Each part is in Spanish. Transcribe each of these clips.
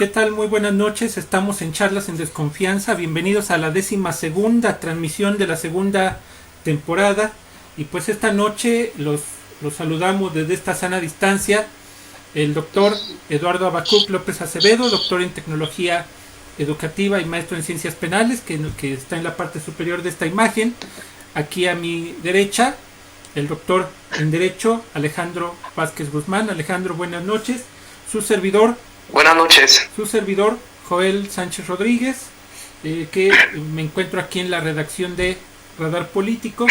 ¿Qué tal? Muy buenas noches. Estamos en Charlas en Desconfianza. Bienvenidos a la 12ª transmisión de la segunda temporada. Y pues esta noche los saludamos desde esta sana distancia. El doctor Eduardo Habacuc López Acevedo, doctor en Tecnología Educativa y maestro en Ciencias Penales, que está en la parte superior de esta imagen. Aquí a mi derecha, el doctor en Derecho, Alejandro Vázquez Guzmán. Alejandro, buenas noches. Su servidor, buenas noches. Su servidor, Joel Sánchez Rodríguez, que me encuentro aquí en la redacción de Radar Político.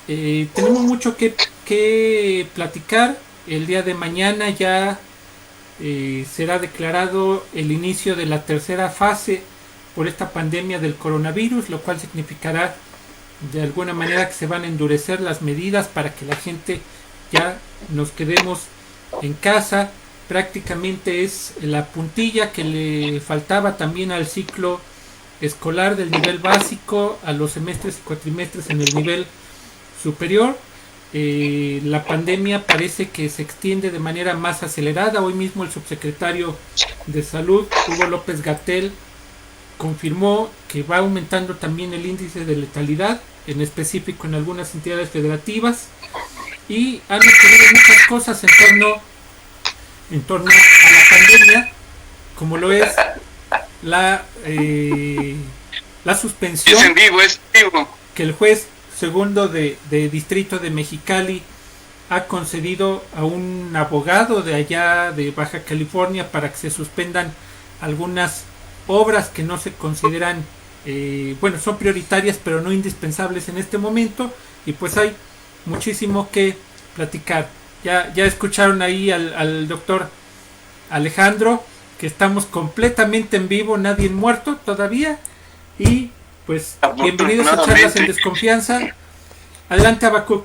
Tenemos mucho que platicar. El día de mañana ya será declarado el inicio de la tercera fase por esta pandemia del coronavirus, lo cual significará de alguna manera que se van a endurecer las medidas para que la gente ya nos quedemos en casa. Prácticamente es la puntilla que le faltaba también al ciclo escolar del nivel básico, a los semestres y cuatrimestres en el nivel superior. La pandemia parece que se extiende de manera más acelerada. Hoy mismo el subsecretario de Salud, Hugo López-Gatell, confirmó que va aumentando también el índice de letalidad, en específico en algunas entidades federativas, y han ocurrido muchas cosas en torno a la pandemia, como lo es la suspensión es vivo. Que el juez segundo de distrito de Mexicali ha concedido a un abogado de allá de Baja California para que se suspendan algunas obras que no se consideran son prioritarias pero no indispensables en este momento, y pues hay muchísimo que platicar. Ya escucharon ahí al doctor Alejandro, que estamos completamente en vivo, nadie muerto todavía. Y pues bienvenidos a Charlas en Desconfianza. Adelante, Habacuc.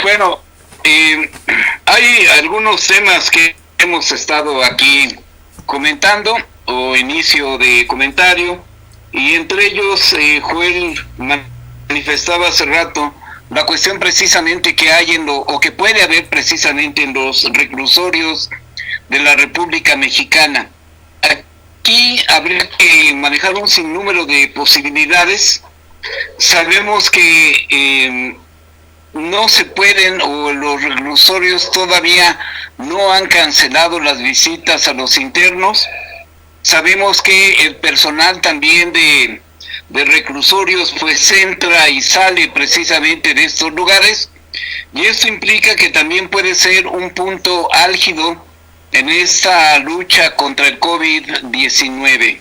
Bueno, hay algunos temas que hemos estado aquí comentando o inicio de comentario, y entre ellos Joel manifestaba hace rato la cuestión precisamente que hay o que puede haber precisamente en los reclusorios de la República Mexicana. Aquí habría que manejar un sinnúmero de posibilidades. Sabemos que no se pueden, o los reclusorios todavía no han cancelado las visitas a los internos. Sabemos que el personal también de reclusorios pues entra y sale precisamente de estos lugares, y esto implica que también puede ser un punto álgido en esta lucha contra el COVID-19.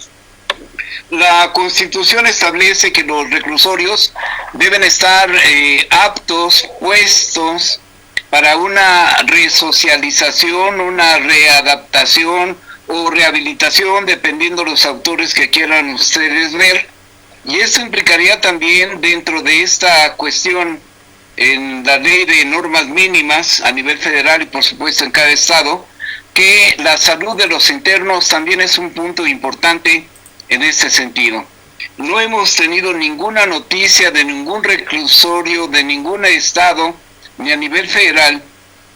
La Constitución establece que los reclusorios deben estar aptos, puestos para una resocialización, una readaptación o rehabilitación, dependiendo de los autores que quieran ustedes ver. Y esto implicaría también, dentro de esta cuestión, en la ley de normas mínimas a nivel federal y por supuesto en cada estado, que la salud de los internos también es un punto importante en este sentido. No hemos tenido ninguna noticia de ningún reclusorio, de ningún estado, ni a nivel federal,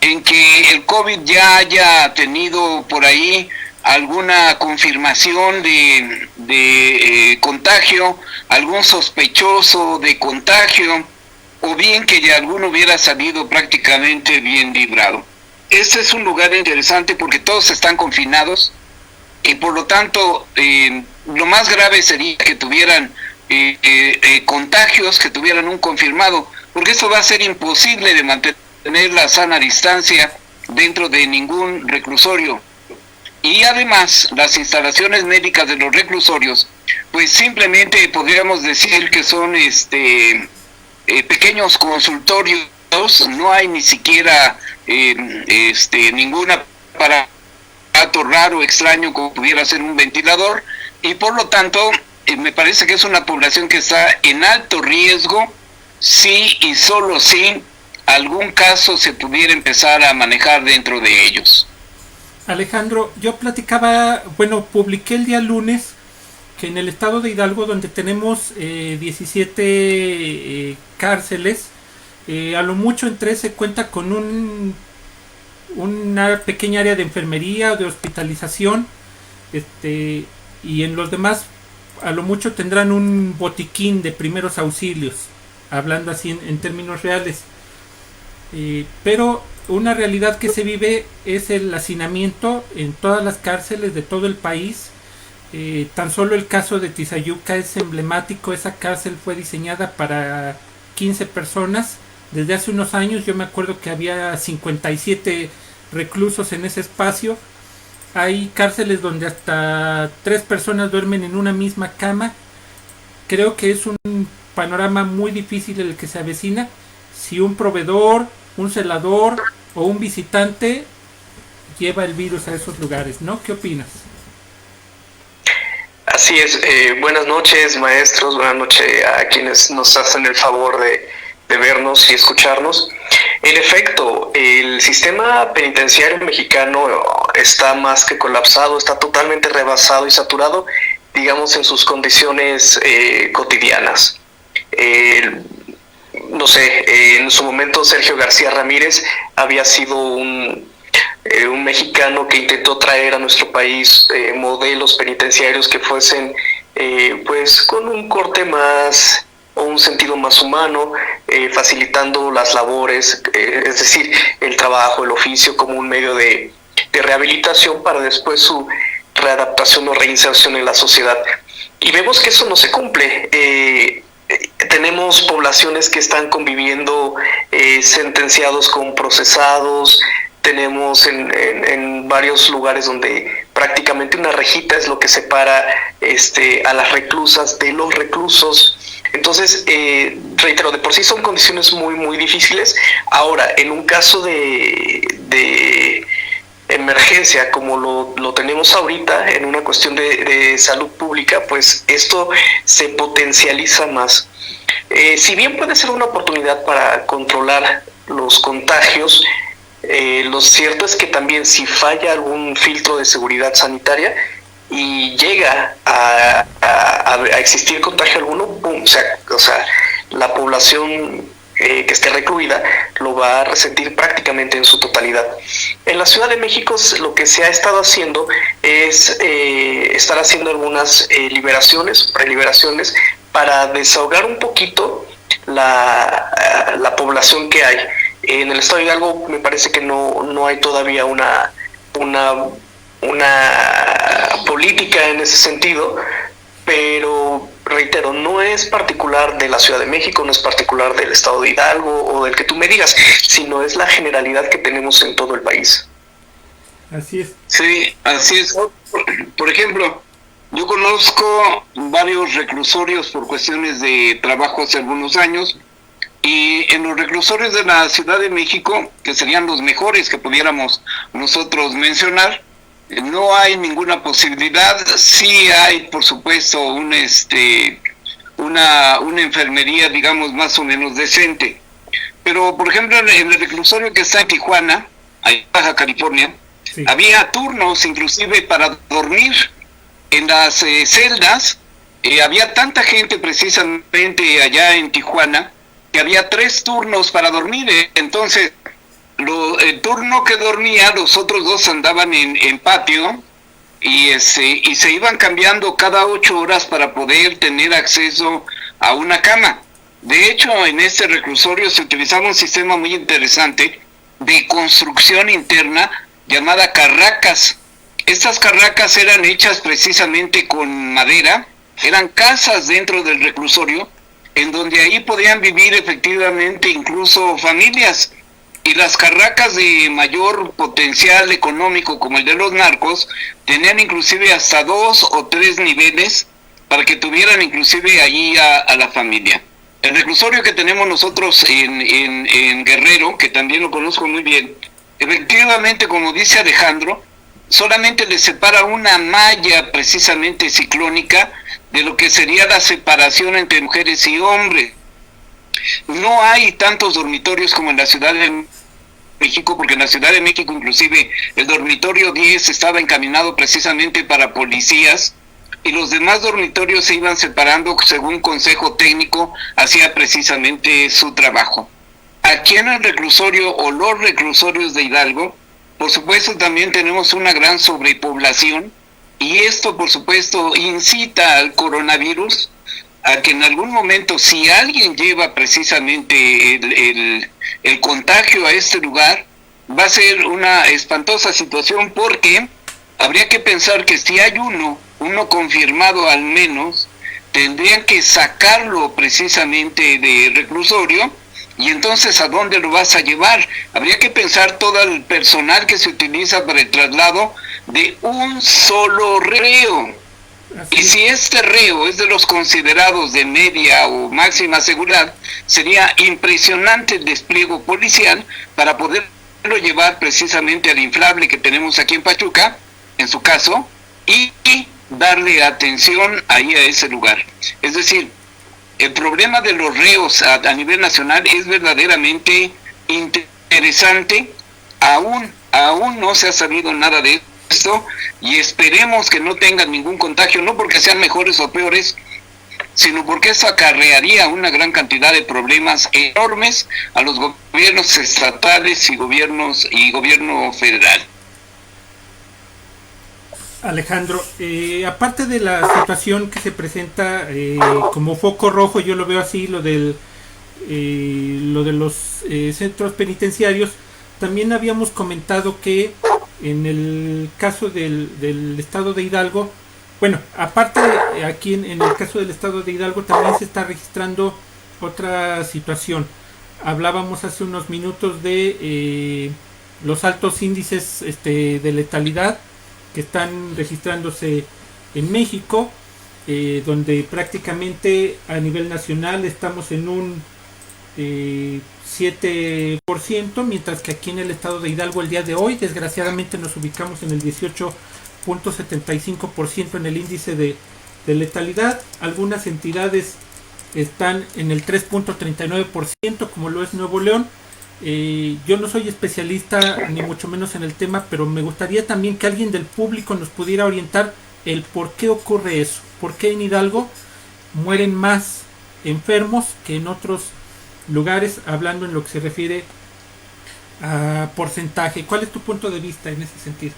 en que el COVID ya haya tenido por ahí alguna confirmación de contagio, algún sospechoso de contagio, o bien que ya alguno hubiera salido prácticamente bien librado. Este es un lugar interesante porque todos están confinados, y por lo tanto lo más grave sería que tuvieran contagios, que tuvieran un confirmado, porque esto va a ser imposible de mantener la sana distancia dentro de ningún reclusorio. Y además las instalaciones médicas de los reclusorios pues simplemente podríamos decir que son pequeños consultorios. No hay ni siquiera ningún aparato raro, extraño, como pudiera ser un ventilador, y por lo tanto me parece que es una población que está en alto riesgo si y solo si algún caso se pudiera empezar a manejar dentro de ellos. Alejandro, yo publiqué el día lunes que en el estado de Hidalgo, donde tenemos 17 cárceles, a lo mucho en 3 se cuenta con una pequeña área de enfermería o de hospitalización, y en los demás a lo mucho tendrán un botiquín de primeros auxilios, hablando así en términos reales. Pero una realidad que se vive es el hacinamiento en todas las cárceles de todo el país. Tan solo el caso de Tizayuca es emblemático. Esa cárcel fue diseñada para 15 personas. Desde hace unos años yo me acuerdo que había 57 reclusos en ese espacio. Hay cárceles donde hasta 3 personas duermen en una misma cama. Creo que es un panorama muy difícil el que se avecina si un proveedor, un celador o un visitante lleva el virus a esos lugares, ¿no? ¿Qué opinas? Así es. Buenas noches, maestros, buenas noches a quienes nos hacen el favor de vernos y escucharnos. En efecto, el sistema penitenciario mexicano está más que colapsado, está totalmente rebasado y saturado, digamos, en sus condiciones cotidianas. No sé, en su momento Sergio García Ramírez había sido un mexicano que intentó traer a nuestro país modelos penitenciarios que fuesen pues con un corte más o un sentido más humano, facilitando las labores, es decir, el trabajo, el oficio como un medio de rehabilitación para después su readaptación o reinserción en la sociedad. Y vemos que eso no se cumple. Tenemos poblaciones que están conviviendo sentenciados con procesados. Tenemos en varios lugares donde prácticamente una rejita es lo que separa a las reclusas de los reclusos. Entonces, reitero, de por sí son condiciones muy, muy difíciles. Ahora, en un caso de emergencia como lo tenemos ahorita, en una cuestión de salud pública, pues esto se potencializa más. Si bien puede ser una oportunidad para controlar los contagios, lo cierto es que también si falla algún filtro de seguridad sanitaria y llega a existir contagio alguno, ¡pum! O sea, la población que esté recluida lo va a resentir prácticamente en su totalidad. En la Ciudad de México lo que se ha estado haciendo es estar haciendo algunas preliberaciones para desahogar un poquito la población que hay. En el estado de Hidalgo me parece que no hay todavía una política en ese sentido, pero reitero, no es particular de la Ciudad de México, no es particular del estado de Hidalgo o del que tú me digas, sino es la generalidad que tenemos en todo el país. Así es. Sí, así es. Por ejemplo, yo conozco varios reclusorios por cuestiones de trabajo hace algunos años, y en los reclusorios de la Ciudad de México, que serían los mejores que pudiéramos nosotros mencionar, no hay ninguna posibilidad. Sí hay, por supuesto, una enfermería, digamos, más o menos decente. Pero, por ejemplo, en el reclusorio que está en Tijuana, allá en Baja California, sí, había turnos inclusive para dormir en las celdas. Había tanta gente precisamente allá en Tijuana que había 3 turnos para dormir. Entonces, el turno que dormía, los otros 2 andaban en patio y se iban cambiando cada 8 horas para poder tener acceso a una cama. De hecho, en este reclusorio se utilizaba un sistema muy interesante de construcción interna llamada carracas. Estas carracas eran hechas precisamente con madera, eran casas dentro del reclusorio, en donde ahí podían vivir efectivamente incluso familias. Y las carracas de mayor potencial económico, como el de los narcos, tenían inclusive hasta 2 o 3 niveles para que tuvieran inclusive allí a la familia. El reclusorio que tenemos nosotros en Guerrero, que también lo conozco muy bien, efectivamente, como dice Alejandro, solamente le separa una malla precisamente ciclónica de lo que sería la separación entre mujeres y hombres. No hay tantos dormitorios como en la Ciudad de México, porque en la Ciudad de México inclusive el dormitorio 10 estaba encaminado precisamente para policías, y los demás dormitorios se iban separando según consejo técnico hacía precisamente su trabajo. Aquí en el reclusorio o los reclusorios de Hidalgo, por supuesto también tenemos una gran sobrepoblación, y esto por supuesto incita al coronavirus a que en algún momento, si alguien lleva precisamente el contagio a este lugar, va a ser una espantosa situación, porque habría que pensar que si hay uno confirmado al menos, tendrían que sacarlo precisamente de reclusorio, y entonces ¿a dónde lo vas a llevar? Habría que pensar todo el personal que se utiliza para el traslado de un solo reo. Y si este reo es de los considerados de media o máxima seguridad, sería impresionante el despliegue policial para poderlo llevar precisamente al inflable que tenemos aquí en Pachuca, en su caso, y darle atención ahí a ese lugar. Es decir, el problema de los reos a nivel nacional es verdaderamente interesante. Aún no se ha sabido nada de esto, y esperemos que no tengan ningún contagio, no porque sean mejores o peores, sino porque eso acarrearía una gran cantidad de problemas enormes a los gobiernos estatales y gobierno federal. Alejandro, aparte de la situación que se presenta como foco rojo, yo lo veo así, lo de los centros penitenciarios, también habíamos comentado que en el caso del estado de Hidalgo, bueno, aparte aquí en el caso del estado de Hidalgo también se está registrando otra situación. Hablábamos hace unos minutos de los altos índices de letalidad que están registrándose en México, donde prácticamente a nivel nacional estamos en un 7%, mientras que aquí en el estado de Hidalgo el día de hoy desgraciadamente nos ubicamos en el 18.75% en el índice de letalidad. Algunas entidades están en el 3.39%, como lo es Nuevo León. Yo no soy especialista ni mucho menos en el tema, pero me gustaría también que alguien del público nos pudiera orientar el por qué ocurre eso, por qué en Hidalgo mueren más enfermos que en otros lugares, hablando en lo que se refiere a porcentaje. ¿Cuál es tu punto de vista en ese sentido?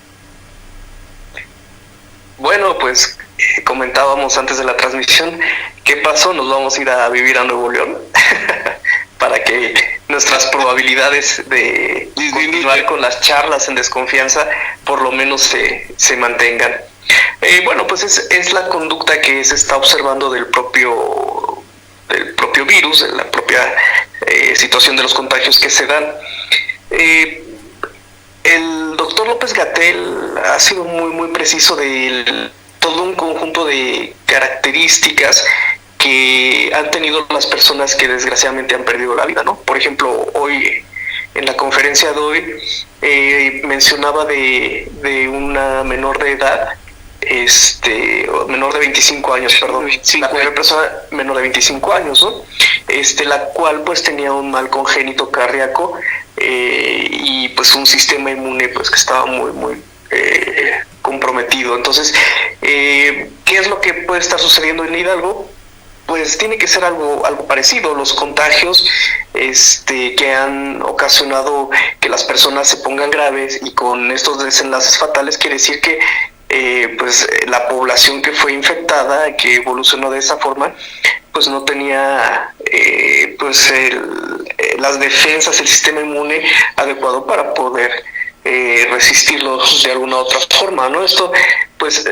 Bueno, pues comentábamos antes de la transmisión, ¿qué pasó? Nos vamos a ir a vivir a Nuevo León para que nuestras probabilidades de continuar con las charlas en desconfianza por lo menos se mantengan. Bueno, pues es la conducta que se está observando del propio virus, de la propia situación de los contagios que se dan. El doctor López-Gatell ha sido muy preciso de todo un conjunto de características que han tenido las personas que desgraciadamente han perdido la vida, ¿no? Por ejemplo, hoy, en la conferencia de hoy, mencionaba de una menor de edad, menor de 25 años, perdón, la primera persona menor de 25 años, ¿no? La cual pues tenía un mal congénito cardíaco y pues un sistema inmune pues que estaba muy comprometido. Entonces, ¿qué es lo que puede estar sucediendo en Hidalgo? Pues tiene que ser algo parecido. Los contagios que han ocasionado que las personas se pongan graves y con estos desenlaces fatales, quiere decir que pues la población que fue infectada, que evolucionó de esa forma, pues no tenía las defensas, el sistema inmune adecuado para poder resistirlos de alguna otra forma, ¿no? Esto pues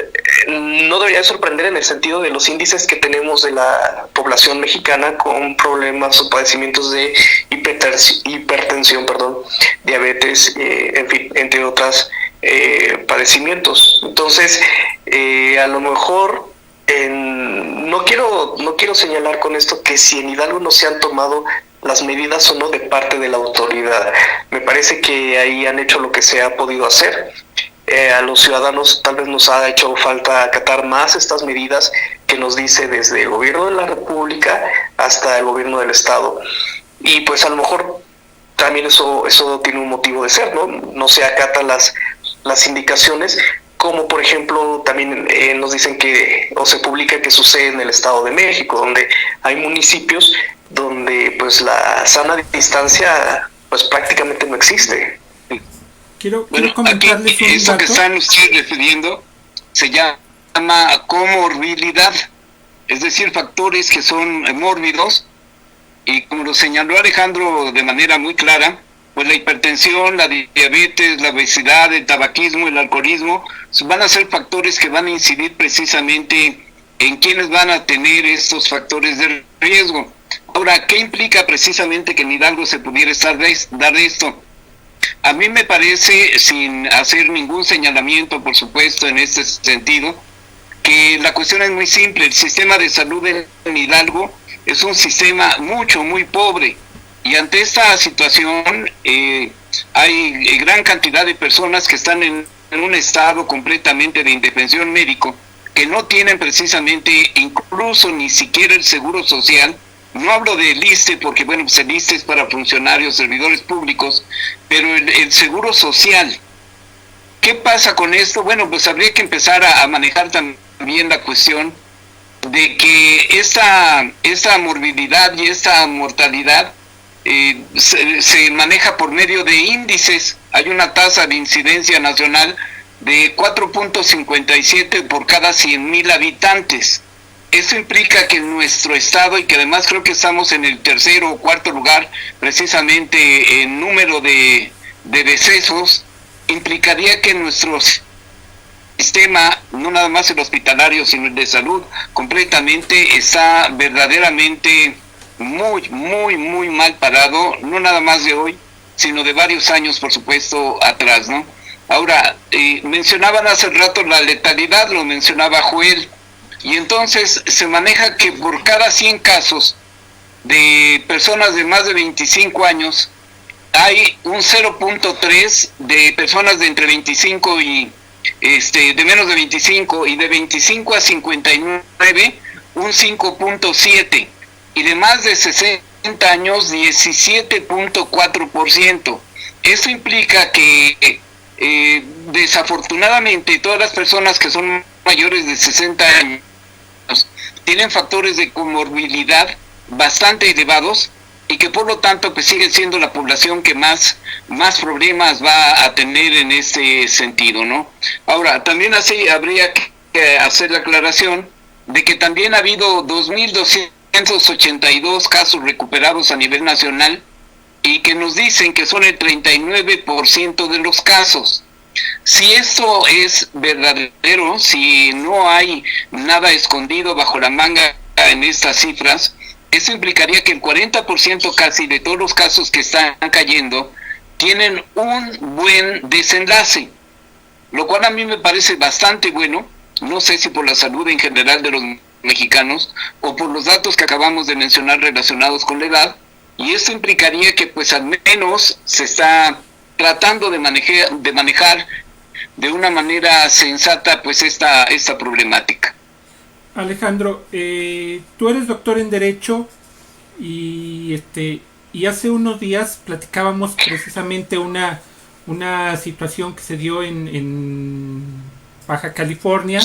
no debería sorprender en el sentido de los índices que tenemos de la población mexicana con problemas o padecimientos de hipertensión, diabetes, en fin, entre otras padecimientos. Entonces, a lo mejor no quiero señalar con esto que si en Hidalgo no se han tomado las medidas o no de parte de la autoridad. Me parece que ahí han hecho lo que se ha podido hacer. A los ciudadanos tal vez nos ha hecho falta acatar más estas medidas que nos dice desde el gobierno de la República hasta el gobierno del Estado. Y pues a lo mejor también eso tiene un motivo de ser, ¿no? No se acatan las indicaciones, como por ejemplo también nos dicen o se publica que sucede en el Estado de México, donde hay municipios donde pues la sana distancia pues prácticamente no existe. Quiero comentarles aquí, un eso dato. que están ustedes refiriendo, se llama comorbilidad, es decir, factores que son mórbidos, y como lo señaló Alejandro de manera muy clara, pues la hipertensión, la diabetes, la obesidad, el tabaquismo, el alcoholismo, van a ser factores que van a incidir precisamente en quienes van a tener estos factores de riesgo. Ahora, ¿qué implica precisamente que en Hidalgo se pudiera dar esto? A mí me parece, sin hacer ningún señalamiento, por supuesto, en este sentido, que la cuestión es muy simple. El sistema de salud en Hidalgo es un sistema muy pobre, y ante esta situación hay gran cantidad de personas que están en un estado completamente de indefensión médico, que no tienen precisamente incluso ni siquiera el seguro social. No hablo del ISSSTE porque, bueno, pues el ISSSTE es para funcionarios, servidores públicos, pero el seguro social. ¿Qué pasa con esto? Bueno, pues habría que empezar a manejar también la cuestión de que esta morbilidad y esta mortalidad se maneja por medio de índices. Hay una tasa de incidencia nacional de 4.57 por cada 100,000 habitantes. Eso implica que en nuestro estado, y que además creo que estamos en el tercero o cuarto lugar precisamente en número de decesos, implicaría que nuestro sistema, no nada más el hospitalario, sino el de salud, completamente está verdaderamente muy mal parado, no nada más de hoy, sino de varios años, por supuesto, atrás, ¿no? Ahora, mencionaban hace rato la letalidad, lo mencionaba Joel, y entonces se maneja que por cada 100 casos de personas de más de 25 años, hay un 0.3 de personas de entre 25 y de menos de 25, y de 25 a 59 un 5.7, y de más de 60 años 17.4%. Esto implica que desafortunadamente todas las personas que son mayores de 60 años tienen factores de comorbilidad bastante elevados, y que por lo tanto pues sigue siendo la población que más problemas va a tener en este sentido, ¿no? Ahora, también así habría que hacer la aclaración de que también ha habido 2.282 casos recuperados a nivel nacional, y que nos dicen que son el 39% de los casos. Si esto es verdadero, si no hay nada escondido bajo la manga en estas cifras, eso implicaría que el 40% casi de todos los casos que están cayendo tienen un buen desenlace, lo cual a mí me parece bastante bueno. No sé si por la salud en general de los mexicanos o por los datos que acabamos de mencionar relacionados con la edad, y esto implicaría que pues al menos se está tratando de manejar de una manera sensata pues esta problemática. Alejandro, tú eres doctor en Derecho, y hace unos días platicábamos precisamente una situación que se dio en Baja California,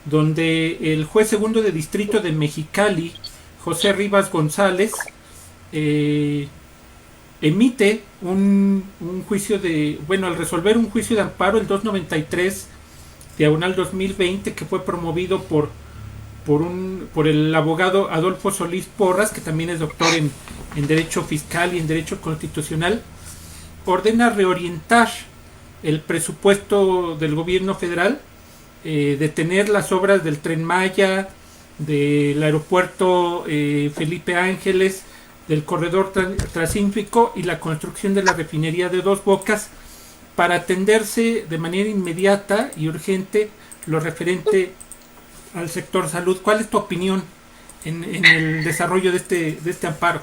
donde el juez segundo de distrito de Mexicali, José Rivas González, emite un juicio al resolver un juicio de amparo, el 293/2020, que fue promovido por el abogado Adolfo Solís Porras, que también es doctor en Derecho Fiscal y en Derecho Constitucional, ordena reorientar el presupuesto del gobierno federal, detener las obras del Tren Maya, del aeropuerto Felipe Ángeles, del corredor transísmico y la construcción de la refinería de Dos Bocas, para atenderse de manera inmediata y urgente lo referente al sector salud. ¿Cuál es tu opinión en el desarrollo de este amparo?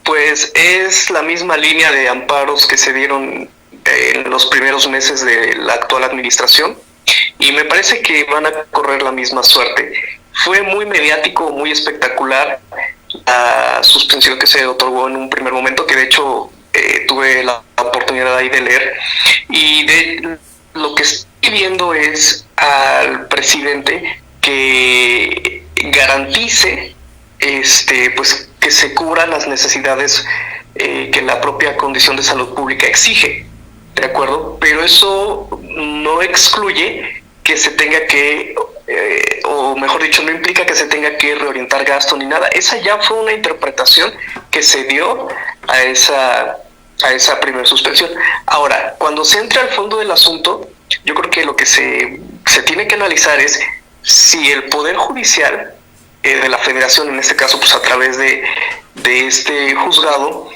Pues es la misma línea de amparos que se dieron en los primeros meses de la actual administración, y me parece que van a correr la misma suerte. Fue muy mediático, muy espectacular la suspensión que se otorgó en un primer momento, que de hecho tuve la oportunidad ahí de leer, y de lo que estoy viendo es al presidente que garantice pues que se cubran las necesidades que la propia condición de salud pública exige, ¿de acuerdo? Pero eso no excluye que se tenga que, o mejor dicho, no implica que se tenga que reorientar gasto ni nada. Esa ya fue una interpretación que se dio a esa primera suspensión. Ahora, cuando se entra al fondo del asunto, yo creo que lo que se tiene que analizar es si el Poder Judicial de la Federación, en este caso pues a través de este juzgado,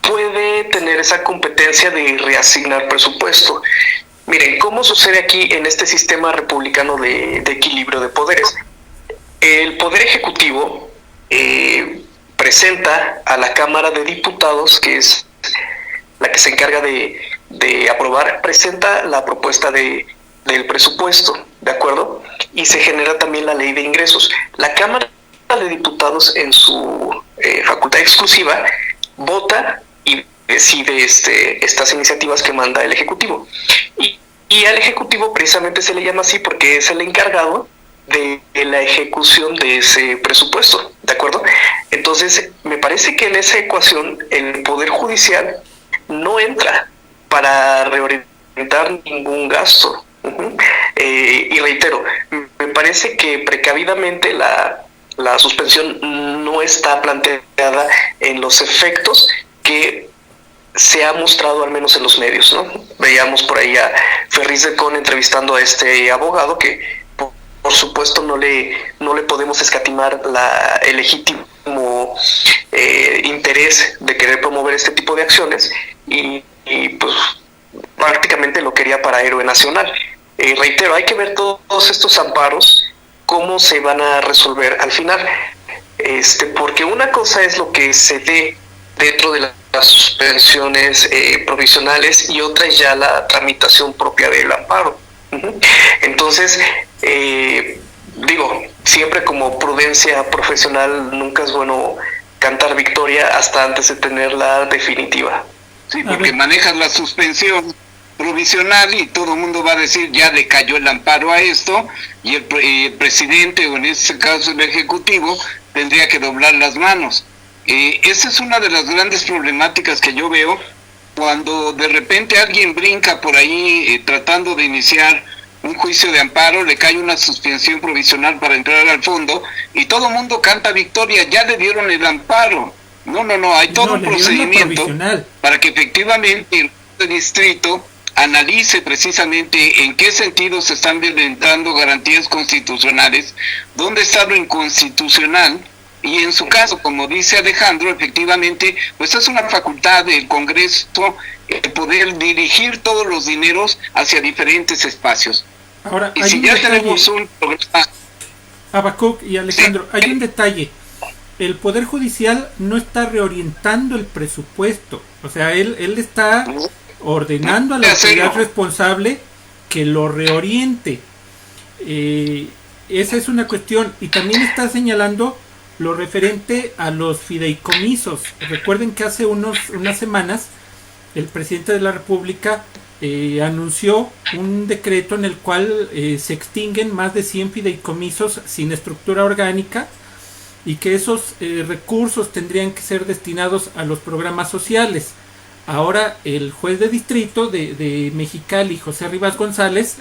puede tener esa competencia de reasignar presupuesto. Miren, ¿cómo sucede aquí en este sistema republicano de equilibrio de poderes? El Poder Ejecutivo presenta a la Cámara de Diputados, que es la que se encarga de aprobar, presenta la propuesta del presupuesto, ¿de acuerdo? Y se genera también la ley de ingresos. La Cámara de Diputados, en su facultad exclusiva, vota y decide estas iniciativas que manda el Ejecutivo. Y al Ejecutivo precisamente se le llama así porque es el encargado de la ejecución de ese presupuesto, ¿de acuerdo? Entonces, me parece que en esa ecuación el Poder Judicial no entra para reorientar ningún gasto. Y reitero, me parece que precavidamente la suspensión no está planteada en los efectos que se ha mostrado al menos en los medios, ¿no? Veíamos por ahí a Ferriz de Con entrevistando a este abogado que por supuesto no le podemos escatimar el legítimo interés de querer promover este tipo de acciones y pues prácticamente lo quería para héroe nacional. Reitero, hay que ver todos estos amparos, cómo se van a resolver al final, porque una cosa es lo que se dé dentro de las suspensiones provisionales y otra es ya la tramitación propia del amparo. Entonces, digo, siempre como prudencia profesional nunca es bueno cantar victoria hasta antes de tener la definitiva. Sí, porque manejas la suspensión provisional y todo el mundo va a decir ya le cayó el amparo a esto y el presidente, o en este caso el Ejecutivo, tendría que doblar las manos. Esa es una de las grandes problemáticas que yo veo cuando de repente alguien brinca por ahí tratando de iniciar un juicio de amparo, le cae una suspensión provisional para entrar al fondo y todo el mundo canta victoria, ya le dieron el amparo. No, hay todo un procedimiento para que efectivamente el distrito analice precisamente en qué sentido se están violentando garantías constitucionales, dónde está lo inconstitucional, y en su caso, como dice Alejandro, efectivamente, pues es una facultad del Congreso poder dirigir todos los dineros hacia diferentes espacios. Ahora, y si ya tenemos un programa... Habacuc y Alejandro, ¿sí? Hay un detalle. El Poder Judicial no está reorientando el presupuesto, o sea, él está ordenando a la autoridad responsable que lo reoriente. Esa es una cuestión, y también está señalando lo referente a los fideicomisos. Recuerden que hace unas semanas el presidente de la República anunció un decreto en el cual se extinguen más de 100 fideicomisos sin estructura orgánica y que esos recursos tendrían que ser destinados a los programas sociales. Ahora el juez de distrito de Mexicali, José Rivas González,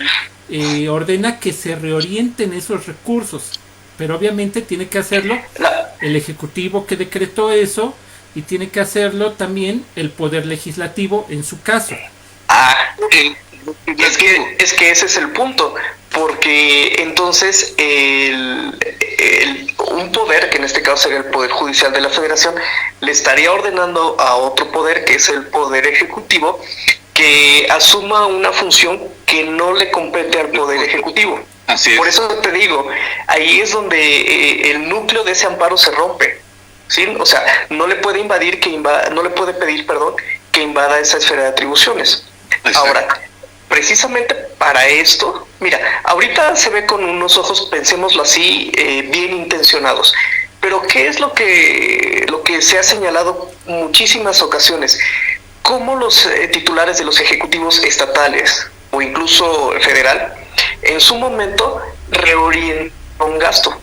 ordena que se reorienten esos recursos, pero obviamente tiene que hacerlo el Ejecutivo que decretó eso y tiene que hacerlo también el Poder Legislativo en su caso. Es que ese es el punto, porque entonces un poder, que en este caso sería el Poder Judicial de la Federación, le estaría ordenando a otro poder, que es el Poder Ejecutivo, que asuma una función que no le compete al Poder Ejecutivo. Así es. Por eso te digo, ahí es donde el núcleo de ese amparo se rompe, ¿sí? O sea, no le puede pedir, que invada esa esfera de atribuciones. Exacto. Ahora, precisamente para esto, mira, ahorita se ve con unos ojos, pensémoslo así, bien intencionados. Pero ¿qué es lo que se ha señalado muchísimas ocasiones? Cómo los titulares de los ejecutivos estatales o incluso federal, en su momento reorientan un gasto.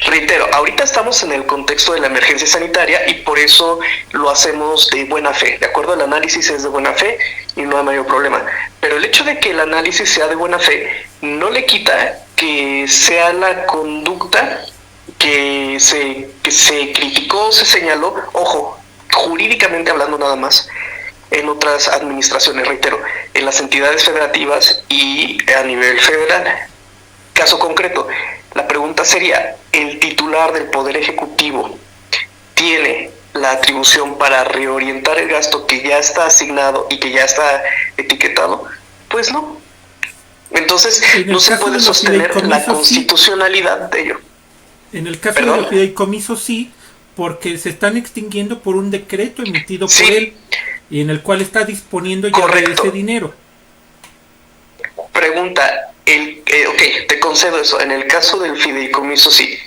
Reitero, ahorita estamos en el contexto de la emergencia sanitaria y por eso lo hacemos de buena fe. De acuerdo, el análisis es de buena fe y no hay mayor problema. Pero el hecho de que el análisis sea de buena fe no le quita que sea la conducta que se criticó, se señaló, ojo, jurídicamente hablando nada más, en otras administraciones, reitero, en las entidades federativas y a nivel federal. Caso concreto, la pregunta sería, ¿el titular del Poder Ejecutivo tiene la atribución para reorientar el gasto que ya está asignado y que ya está etiquetado? Pues no. Entonces, no se puede sostener la constitucionalidad de ello. En el caso de los fideicomisos sí, porque se están extinguiendo por un decreto emitido por él y en el cual está disponiendo ya de ese dinero. Pregunta, ok, te concedo eso. En el caso del fideicomiso sí.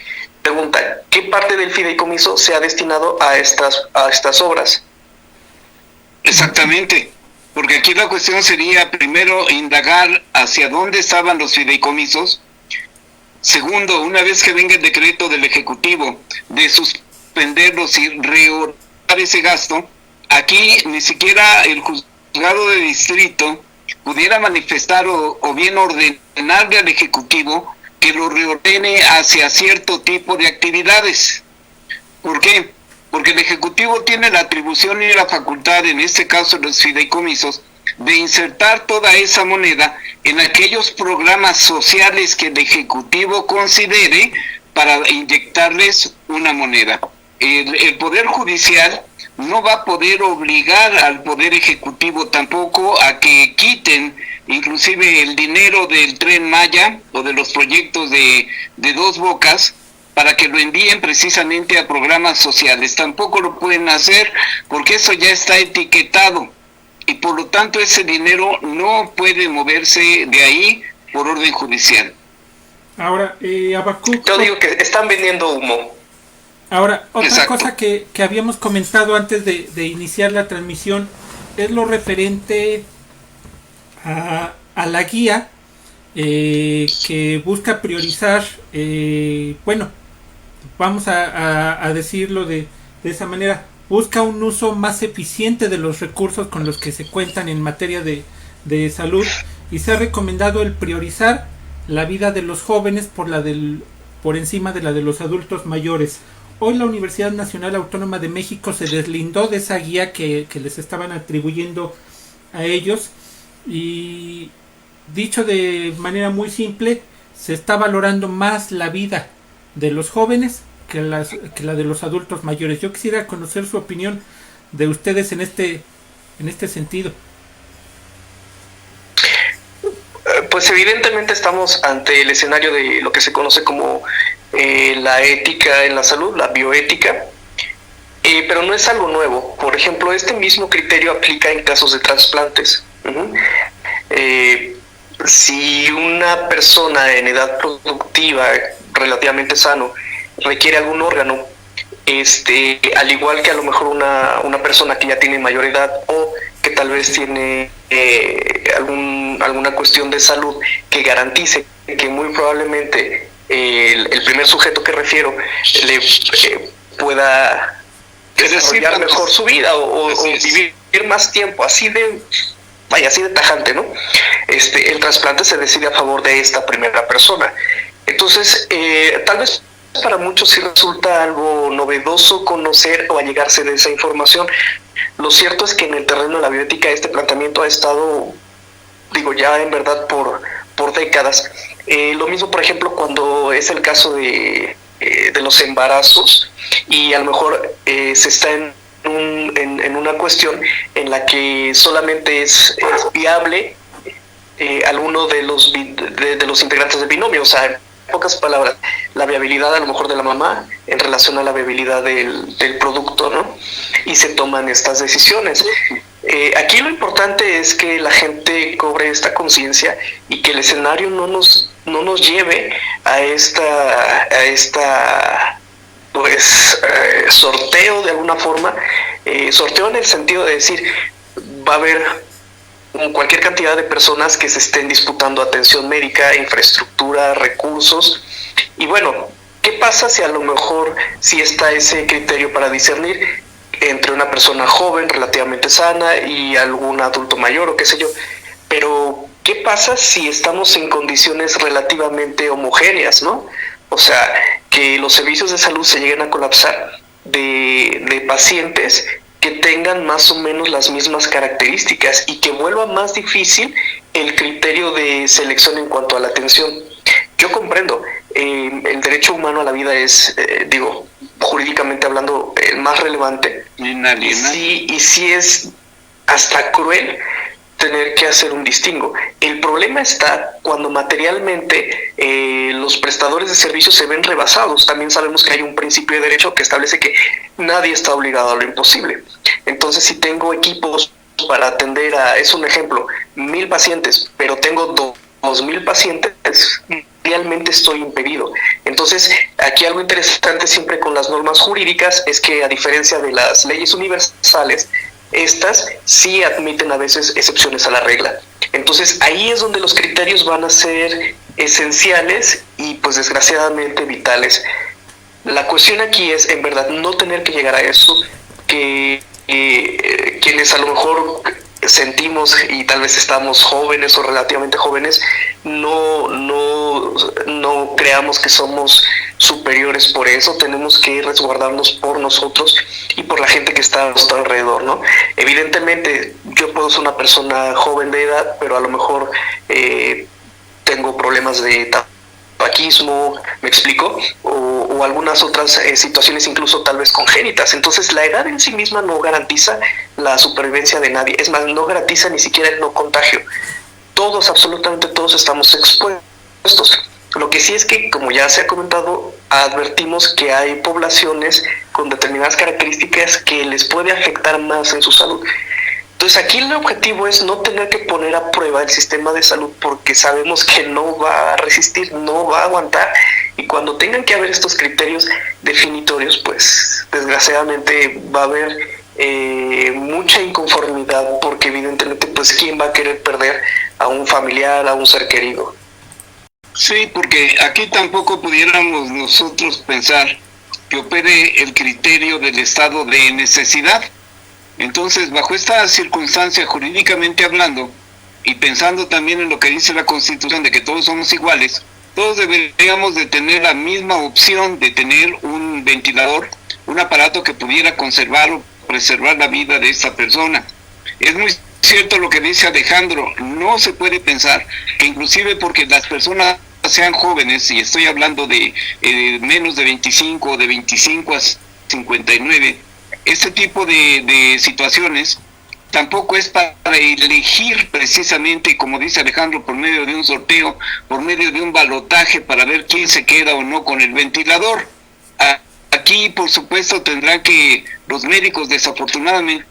Pregunta, ¿qué parte del fideicomiso se ha destinado a estas obras? Exactamente, porque aquí la cuestión sería primero indagar hacia dónde estaban los fideicomisos. Segundo, una vez que venga el decreto del Ejecutivo de suspenderlos y reordenar ese gasto, aquí ni siquiera el juzgado de distrito pudiera manifestar o bien ordenarle al Ejecutivo que lo reordene hacia cierto tipo de actividades. ¿Por qué? Porque el Ejecutivo tiene la atribución y la facultad, en este caso los fideicomisos, de insertar toda esa moneda en aquellos programas sociales que el Ejecutivo considere para inyectarles una moneda. El Poder Judicial no va a poder obligar al Poder Ejecutivo tampoco a que quiten inclusive el dinero del Tren Maya o de los proyectos de Dos Bocas para que lo envíen precisamente a programas sociales. Tampoco lo pueden hacer porque eso ya está etiquetado y por lo tanto ese dinero no puede moverse de ahí por orden judicial. Ahora, Habacuc, yo digo que están vendiendo humo. Ahora, otra Exacto. cosa que habíamos comentado antes de iniciar la transmisión es lo referente a la guía que busca priorizar, bueno, vamos a decirlo de esa manera, busca un uso más eficiente de los recursos con los que se cuentan en materia de salud y se ha recomendado el priorizar la vida de los jóvenes por encima de la de los adultos mayores. Hoy la Universidad Nacional Autónoma de México se deslindó de esa guía que les estaban atribuyendo a ellos y, dicho de manera muy simple, se está valorando más la vida de los jóvenes que la de los adultos mayores. Yo quisiera conocer su opinión de ustedes en este sentido. Pues evidentemente estamos ante el escenario de lo que se conoce como la ética en la salud, la bioética, pero no es algo nuevo. Por ejemplo, este mismo criterio aplica en casos de trasplantes. Si una persona en edad productiva, relativamente sano, requiere algún órgano, al igual que a lo mejor una persona que ya tiene mayor edad o que tal vez tiene alguna cuestión de salud que garantice que muy probablemente el primer sujeto que refiero le pueda desarrollar mejor su vida o vivir más tiempo, así de tajante, ¿no? El trasplante se decide a favor de esta primera persona. Entonces, tal vez para muchos sí resulta algo novedoso conocer o allegarse de esa información. Lo cierto es que en el terreno de la bioética este planteamiento ha estado, ya en verdad por décadas. Lo mismo, por ejemplo, cuando es el caso de los embarazos y a lo mejor se está en una cuestión en la que solamente es viable alguno de los integrantes del binomio, o sea, en pocas palabras, la viabilidad a lo mejor de la mamá en relación a la viabilidad del producto, ¿no? Y se toman estas decisiones. Aquí lo importante es que la gente cobre esta conciencia y que el escenario no nos lleve a esta sorteo de alguna forma, sorteo en el sentido de decir, va a haber cualquier cantidad de personas que se estén disputando atención médica, infraestructura, recursos, y bueno, ¿Qué pasa si a lo mejor sí está ese criterio para discernir entre una persona joven, relativamente sana, y algún adulto mayor o qué sé yo? Pero, ¿qué pasa si estamos en condiciones relativamente homogéneas, ¿no? O sea, que los servicios de salud se lleguen a colapsar de pacientes que tengan más o menos las mismas características y que vuelva más difícil el criterio de selección en cuanto a la atención. Yo comprendo, el derecho humano a la vida es, jurídicamente hablando, el más relevante. Y sí es hasta cruel tener que hacer un distingo. El problema está cuando materialmente los prestadores de servicios se ven rebasados. También sabemos que hay un principio de derecho que establece que nadie está obligado a lo imposible. Entonces, si tengo equipos para atender es un ejemplo, 1,000 pacientes, pero tengo 2,000 pacientes, realmente estoy impedido. Entonces, aquí algo interesante siempre con las normas jurídicas es que, a diferencia de las leyes universales, estas sí admiten a veces excepciones a la regla. Entonces, ahí es donde los criterios van a ser esenciales y, pues, desgraciadamente vitales. La cuestión aquí es, en verdad, no tener que llegar a eso, que quienes a lo mejor sentimos y tal vez estamos jóvenes o relativamente jóvenes, no creamos que somos superiores por eso. Tenemos que resguardarnos por nosotros y por la gente que está a nuestro alrededor, ¿no? Evidentemente, yo puedo ser una persona joven de edad, pero a lo mejor tengo problemas de tabaquismo, ¿me explico? O algunas otras situaciones incluso tal vez congénitas. Entonces, la edad en sí misma no garantiza la supervivencia de nadie. Es más, no garantiza ni siquiera el no contagio. Todos, absolutamente todos, estamos expuestos. Lo que sí es que, como ya se ha comentado, advertimos que hay poblaciones con determinadas características que les puede afectar más en su salud. Entonces, aquí el objetivo es no tener que poner a prueba el sistema de salud, porque sabemos que no va a resistir, no va a aguantar, y cuando tengan que haber estos criterios definitorios, pues desgraciadamente va a haber mucha inconformidad, porque evidentemente, pues, ¿quién va a querer perder a un familiar, a un ser querido? Sí, porque aquí tampoco pudiéramos nosotros pensar que opere el criterio del estado de necesidad. Entonces, bajo esta circunstancia, jurídicamente hablando, y pensando también en lo que dice la Constitución de que todos somos iguales, todos deberíamos de tener la misma opción de tener un ventilador, un aparato que pudiera conservar o preservar la vida de esta persona. Es muy cierto lo que dice Alejandro, no se puede pensar que inclusive porque las personas sean jóvenes, y estoy hablando de menos de 25 o de 25 a 59, este tipo de situaciones tampoco es para elegir precisamente, como dice Alejandro, por medio de un sorteo, por medio de un balotaje para ver quién se queda o no con el ventilador. Aquí, por supuesto, tendrán que los médicos, desafortunadamente,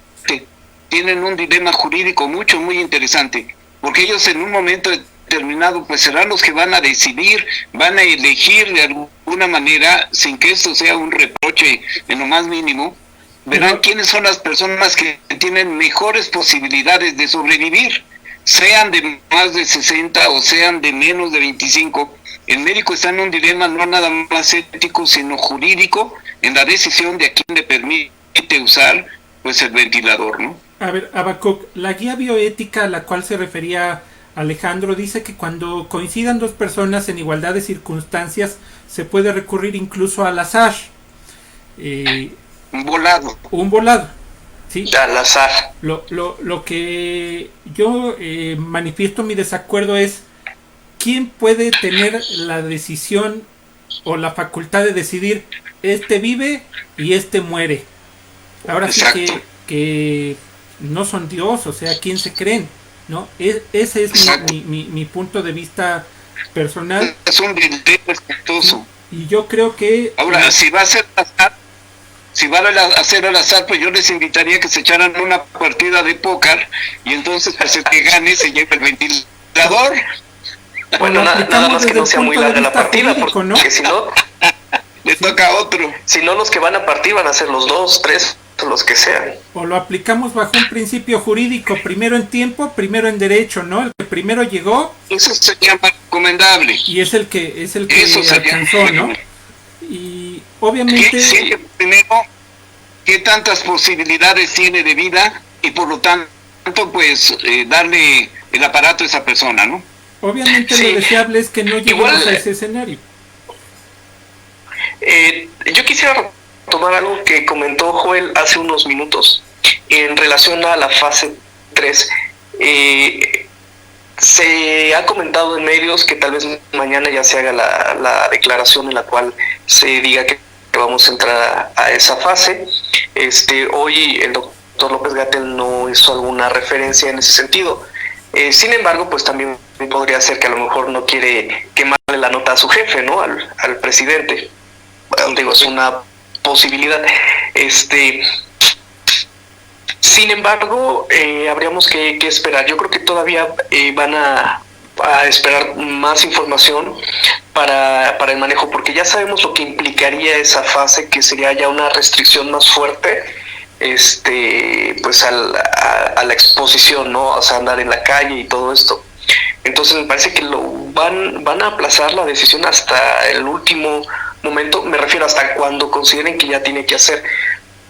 tienen un dilema jurídico muy interesante, porque ellos en un momento determinado pues serán los que van a decidir, van a elegir de alguna manera, sin que esto sea un reproche en lo más mínimo, verán quiénes son las personas que tienen mejores posibilidades de sobrevivir, sean de más de 60 o sean de menos de 25. El médico está en un dilema no nada más ético, sino jurídico, en la decisión de a quién le permite usar pues el ventilador, ¿no? A ver, Habacuc, la guía bioética a la cual se refería Alejandro dice que cuando coincidan dos personas en igualdad de circunstancias se puede recurrir incluso al azar. Un volado. Un volado, ¿sí? Al azar. Lo que yo manifiesto mi desacuerdo es quién puede tener la decisión o la facultad de decidir este vive y este muere. Ahora Exacto. Sí que no son Dios, o sea, ¿quién se creen? ¿No? Ese es mi punto de vista personal. Es un dilema respetuoso. Y yo creo que... Ahora, si va a ser azar, si va a hacer al azar, pues yo les invitaría que se echaran una partida de póker y entonces pues el que gane se lleve el ventilador. Bueno, nada más que no sea muy larga la partida, porque ¿no? Si no... Le toca a otro. Si no, los que van a partir van a ser los 2, 3, los que sean. O lo aplicamos bajo un principio jurídico, primero en tiempo, primero en derecho, ¿no? El que primero llegó. Eso sería más recomendable. Y es el que alcanzó, ¿no? Obviamente, Sí, primero, ¿qué tantas posibilidades tiene de vida? Y por lo tanto, pues, darle el aparato a esa persona, ¿no? obviamente Sí. lo deseable es que no lleguemos Igual, a ese escenario. Yo quisiera retomar algo que comentó Joel hace unos minutos en relación a la fase 3. Se ha comentado en medios que tal vez mañana ya se haga la declaración en la cual se diga que vamos a entrar a esa fase. Hoy el doctor López-Gatell no hizo alguna referencia en ese sentido. Sin embargo, pues también podría ser que a lo mejor no quiere quemarle la nota a su jefe, ¿no? Al presidente. Digo, es una posibilidad. Sin embargo, habríamos que esperar. Yo creo que todavía van a esperar más información para el manejo, porque ya sabemos lo que implicaría esa fase, que sería ya una restricción más fuerte, pues a la exposición, ¿no? O sea, andar en la calle y todo esto. Entonces me parece que van a aplazar la decisión hasta el último momento, me refiero hasta cuando consideren que ya tiene que hacer.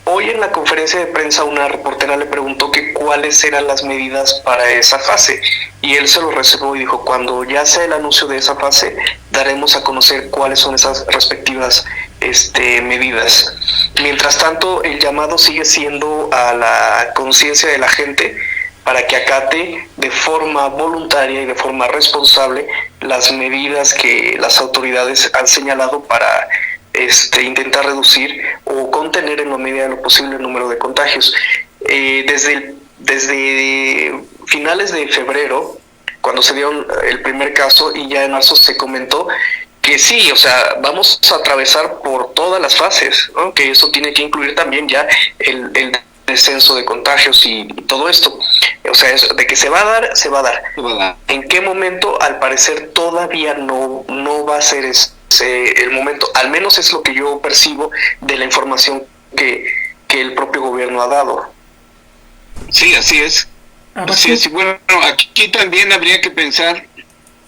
Hoy en la conferencia de prensa una reportera le preguntó que cuáles eran las medidas para esa fase y él se lo reservó y dijo: cuando ya sea el anuncio de esa fase daremos a conocer cuáles son esas respectivas medidas. Mientras tanto, el llamado sigue siendo a la conciencia de la gente para que acate de forma voluntaria y de forma responsable las medidas que las autoridades han señalado para intentar reducir o contener en la medida de lo posible el número de contagios. Desde finales de febrero, cuando se dio el primer caso, y ya en marzo se comentó que sí, o sea, vamos a atravesar por todas las fases, ¿no? Que eso tiene que incluir también ya el descenso de contagios y todo esto. O sea, de que se va a dar, se va a dar. ¿En qué momento? Al parecer todavía no va a ser el momento, al menos es lo que yo percibo de la información que el propio gobierno ha dado. Sí, así es. Así es. Y bueno, aquí también habría que pensar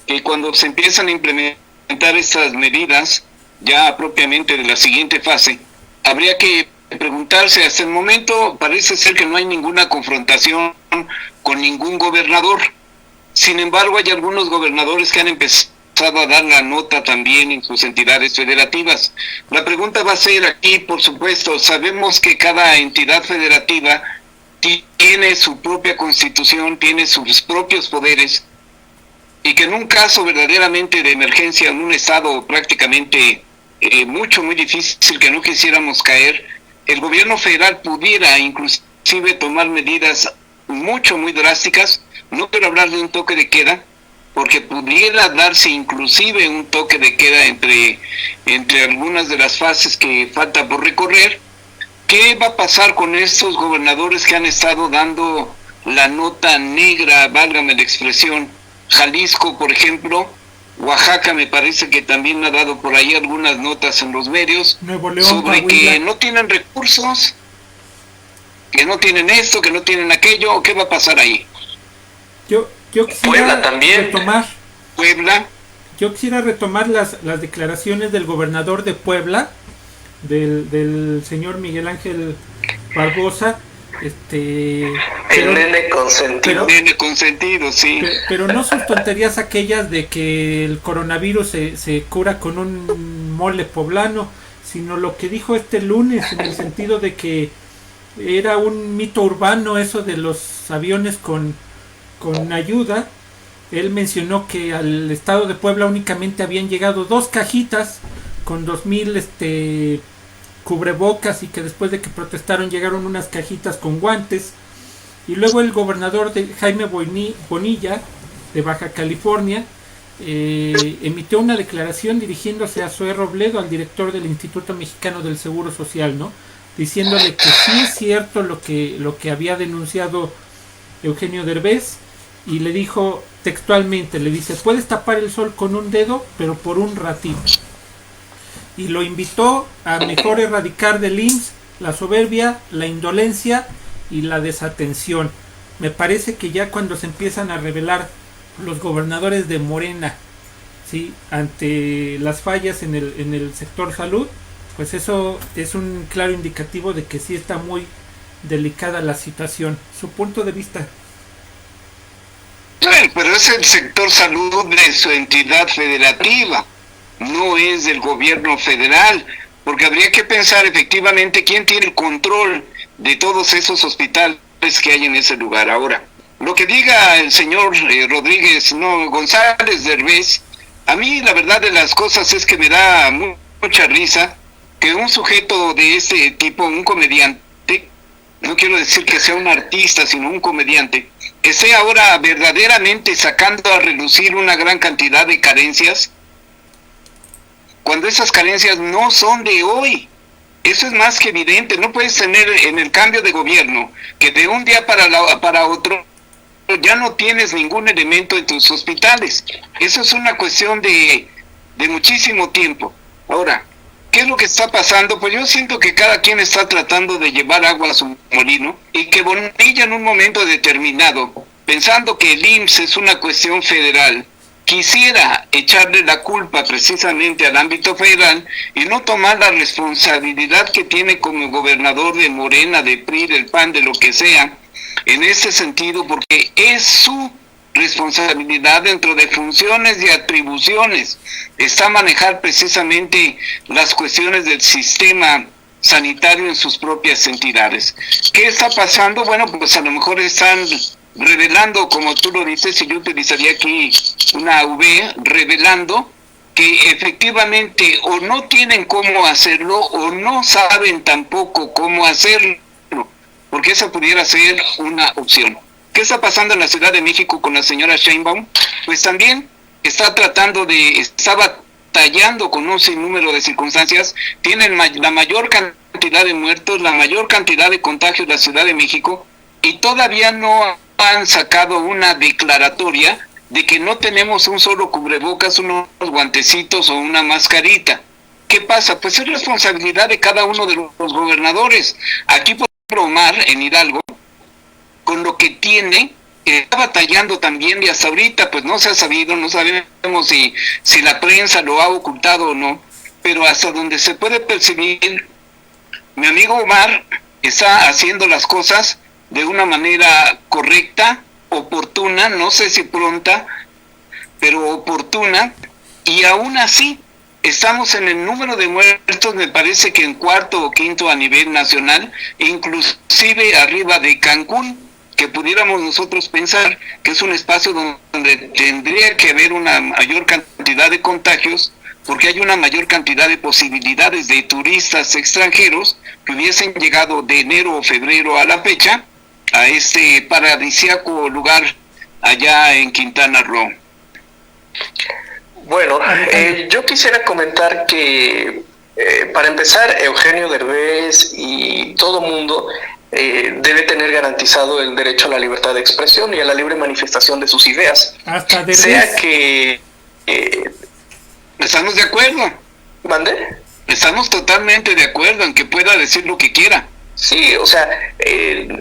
que cuando se empiezan a implementar estas medidas, ya propiamente de la siguiente fase, habría que preguntarse, hasta el momento parece ser que no hay ninguna confrontación con ningún gobernador. Sin embargo, hay algunos gobernadores que han empezado a dar la nota también en sus entidades federativas. La pregunta va a ser aquí, por supuesto, sabemos que cada entidad federativa tiene su propia constitución, tiene sus propios poderes, y que en un caso verdaderamente de emergencia, en un estado prácticamente muy difícil que no quisiéramos caer, el gobierno federal pudiera inclusive tomar medidas muy drásticas. No quiero hablar de un toque de queda, porque pudiera darse inclusive un toque de queda entre algunas de las fases que falta por recorrer. ¿Qué va a pasar con estos gobernadores que han estado dando la nota negra, válgame la expresión? Jalisco, por ejemplo, Oaxaca me parece que también ha dado por ahí algunas notas en los medios Nuevo León, sobre Coahuila, que no tienen recursos, que no tienen esto, que no tienen aquello. ¿Qué va a pasar ahí? Yo quisiera Puebla también. retomar. Puebla. Yo quisiera retomar las declaraciones del gobernador de Puebla, del señor Miguel Ángel Barbosa. El nene consentido. Nene consentido, sí. Pero no sus tonterías aquellas de que el coronavirus se cura con un mole poblano, sino lo que dijo este lunes, en el sentido de que era un mito urbano eso de los aviones con ayuda. Él mencionó que al estado de Puebla únicamente habían llegado 2 cajitas con 2,000 cubrebocas, y que después de que protestaron llegaron unas cajitas con guantes. Y luego el gobernador Jaime Bonilla de Baja California emitió una declaración dirigiéndose a Zoé Robledo, al director del Instituto Mexicano del Seguro Social, ¿no? Diciéndole que sí es cierto lo que había denunciado Eugenio Derbez, y le dijo textualmente, le dice: puedes tapar el sol con un dedo, pero por un ratito. Y lo invitó a mejor erradicar del IMSS la soberbia, la indolencia y la desatención. Me parece que ya cuando se empiezan a revelar los gobernadores de Morena, ¿sí?, ante las fallas en el sector salud, pues eso es un claro indicativo de que sí está muy delicada la situación. Su punto de vista. Pero es el sector salud de su entidad federativa, no es del gobierno federal, porque habría que pensar efectivamente quién tiene el control de todos esos hospitales que hay en ese lugar. Ahora, lo que diga el señor Rodríguez, no, González Derbez, a mí la verdad de las cosas es que me da mucha risa que un sujeto de ese tipo, un comediante, no quiero decir que sea un artista, sino un comediante, esté ahora verdaderamente sacando a relucir una gran cantidad de carencias, cuando esas carencias no son de hoy. Eso es más que evidente. No puedes tener en el cambio de gobierno que de un día para otro ya no tienes ningún elemento en tus hospitales. Eso es una cuestión de muchísimo tiempo. Ahora, ¿qué es lo que está pasando? Pues yo siento que cada quien está tratando de llevar agua a su molino y que Bonilla en un momento determinado, pensando que el IMSS es una cuestión federal, quisiera echarle la culpa precisamente al ámbito federal y no tomar la responsabilidad que tiene como gobernador de Morena, de PRI, del PAN, de lo que sea, en ese sentido, porque es su responsabilidad dentro de funciones y atribuciones, está manejar precisamente las cuestiones del sistema sanitario en sus propias entidades. ¿Qué está pasando? Bueno, pues a lo mejor están revelando, como tú lo dices, y yo utilizaría aquí una V, revelando que efectivamente o no tienen cómo hacerlo o no saben tampoco cómo hacerlo, porque esa pudiera ser una opción. ¿Qué está pasando en la Ciudad de México con la señora Sheinbaum? Pues también está batallando con un sinnúmero de circunstancias, tienen la mayor cantidad de muertos, la mayor cantidad de contagios en la Ciudad de México, y todavía no han sacado una declaratoria de que no tenemos un solo cubrebocas, unos guantecitos o una mascarita. ¿Qué pasa? Pues es responsabilidad de cada uno de los gobernadores. Aquí, por ejemplo, Omar, en Hidalgo, con lo que tiene, está batallando también, y hasta ahorita pues no se ha sabido, no sabemos si la prensa lo ha ocultado o no, pero hasta donde se puede percibir, mi amigo Omar está haciendo las cosas de una manera correcta, oportuna, no sé si pronta, pero oportuna, y aún así estamos en el número de muertos, me parece que en cuarto o quinto a nivel nacional, inclusive arriba de Cancún, que pudiéramos nosotros pensar que es un espacio donde tendría que haber una mayor cantidad de contagios, porque hay una mayor cantidad de posibilidades de turistas extranjeros que hubiesen llegado de enero o febrero a la fecha a este paradisíaco lugar allá en Quintana Roo. Bueno, yo quisiera comentar que para empezar, Eugenio Derbez y todo mundo debe tener garantizado el derecho a la libertad de expresión y a la libre manifestación de sus ideas. Hasta Derbez. Sea que... ¿Estamos de acuerdo? ¿Mande? Estamos totalmente de acuerdo en que pueda decir lo que quiera. Sí, o sea,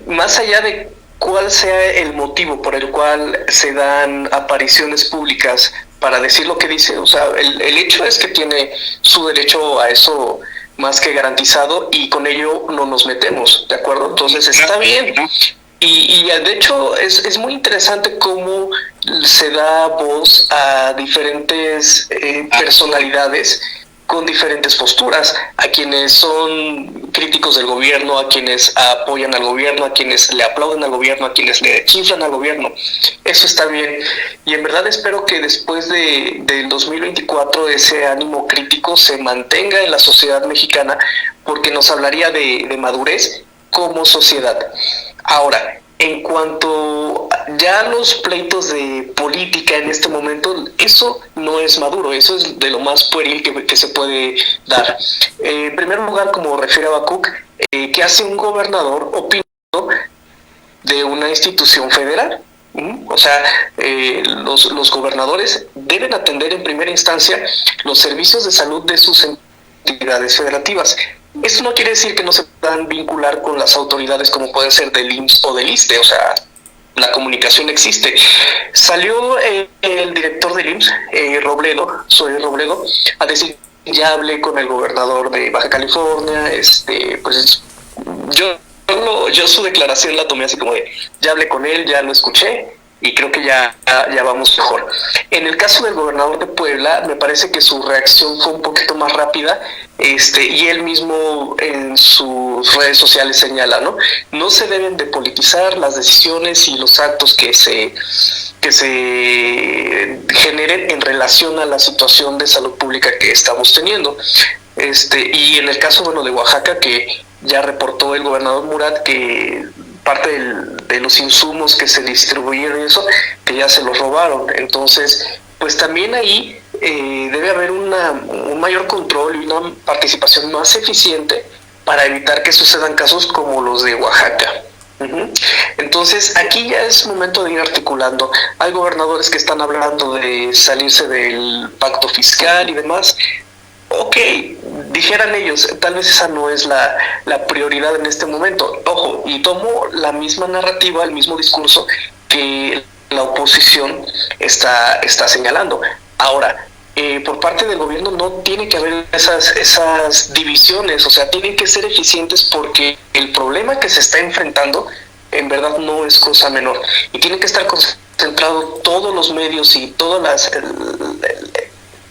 más allá de cuál sea el motivo por el cual se dan apariciones públicas para decir lo que dice, o sea, el hecho es que tiene su derecho a eso más que garantizado y con ello no nos metemos, ¿de acuerdo? Entonces está bien. Y de hecho es muy interesante cómo se da voz a diferentes personalidades con diferentes posturas, a quienes son críticos del gobierno, a quienes apoyan al gobierno, a quienes le aplauden al gobierno, a quienes le chiflan al gobierno. Eso está bien. Y en verdad espero que después del 2024 ese ánimo crítico se mantenga en la sociedad mexicana, porque nos hablaría de madurez como sociedad. Ahora, en cuanto ya los pleitos de política en este momento, eso no es maduro, eso es de lo más pueril que se puede dar. En primer lugar, como refiere Habacuc, ¿qué hace un gobernador opinando de una institución federal? O sea, los gobernadores deben atender en primera instancia los servicios de salud de sus entidades federativas. Esto no quiere decir que no se puedan vincular con las autoridades como pueden ser del IMSS o del ISSSTE, o sea, la comunicación existe. Salió el director del IMSS, Robledo, a decir ya hablé con el gobernador de Baja California, pues yo su declaración la tomé así como de, ya hablé con él, ya lo escuché, y creo que ya vamos mejor. En el caso del gobernador de Puebla, me parece que su reacción fue un poquito más rápida, y él mismo en sus redes sociales señala, no se deben de politizar las decisiones y los actos que se generen en relación a la situación de salud pública que estamos teniendo. Y en el caso, de Oaxaca, que ya reportó el gobernador Murat que parte de los insumos que se distribuyeron y eso, que ya se los robaron. Entonces, pues también ahí debe haber un mayor control y una participación más eficiente para evitar que sucedan casos como los de Oaxaca. Entonces, aquí ya es momento de ir articulando. Hay gobernadores que están hablando de salirse del pacto fiscal y demás. Ok, dijeran ellos, tal vez esa no es la prioridad en este momento. Ojo, y tomo la misma narrativa, el mismo discurso que la oposición está señalando. Ahora, por parte del gobierno no tiene que haber esas divisiones, o sea, tienen que ser eficientes porque el problema que se está enfrentando en verdad no es cosa menor y tienen que estar concentrados todos los medios y todas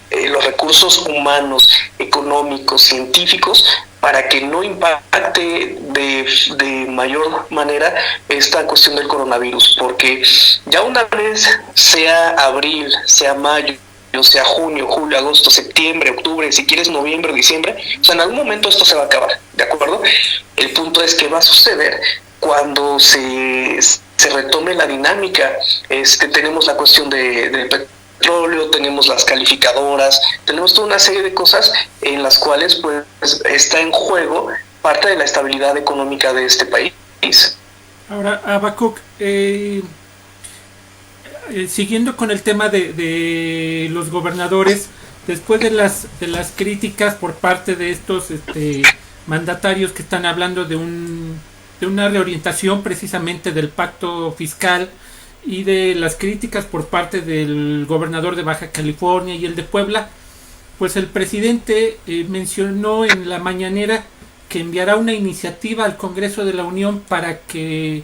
los recursos humanos, económicos, científicos, para que no impacte de mayor manera esta cuestión del coronavirus, porque ya una vez sea abril, sea mayo, sea junio, julio, agosto, septiembre, octubre, si quieres noviembre, diciembre, o sea, en algún momento esto se va a acabar, ¿de acuerdo? El punto es que va a suceder cuando se retome la dinámica. Tenemos la cuestión del petróleo, tenemos las calificadoras, tenemos toda una serie de cosas en las cuales pues está en juego parte de la estabilidad económica de este país. Ahora, Habacuc, siguiendo con el tema de los gobernadores, después de las críticas por parte de estos mandatarios que están hablando de una reorientación precisamente del pacto fiscal y de las críticas por parte del gobernador de Baja California y el de Puebla, pues el presidente mencionó en la mañanera que enviará una iniciativa al Congreso de la Unión para que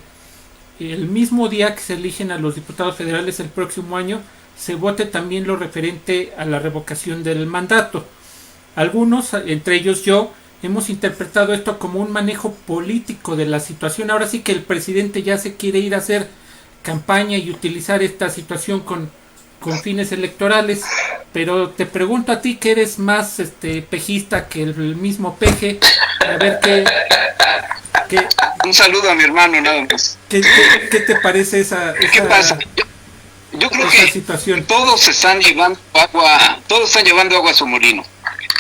el mismo día que se eligen a los diputados federales el próximo año se vote también lo referente a la revocación del mandato. Algunos, entre ellos yo, hemos interpretado esto como un manejo político de la situación. Ahora sí que el presidente ya se quiere ir a hacer campaña y utilizar esta situación con fines electorales, pero te pregunto a ti, que eres más pejista que el mismo Peje, a ver qué un saludo a mi hermano, nada más. ¿Qué te parece esa ¿Qué pasa? Yo creo que situación? Todos están llevando agua a su molino.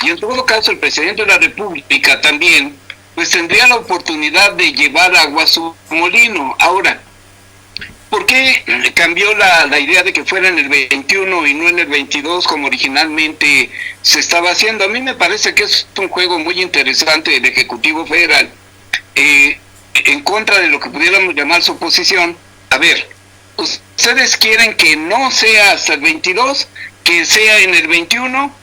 Y en todo caso el presidente de la República también pues tendría la oportunidad de llevar agua a su molino. Ahora, ¿por qué cambió la idea de que fuera en el 21 y no en el 22 como originalmente se estaba haciendo? A mí me parece que es un juego muy interesante del Ejecutivo Federal, en contra de lo que pudiéramos llamar su oposición. A ver, ustedes quieren que no sea hasta el 22, que sea en el 21,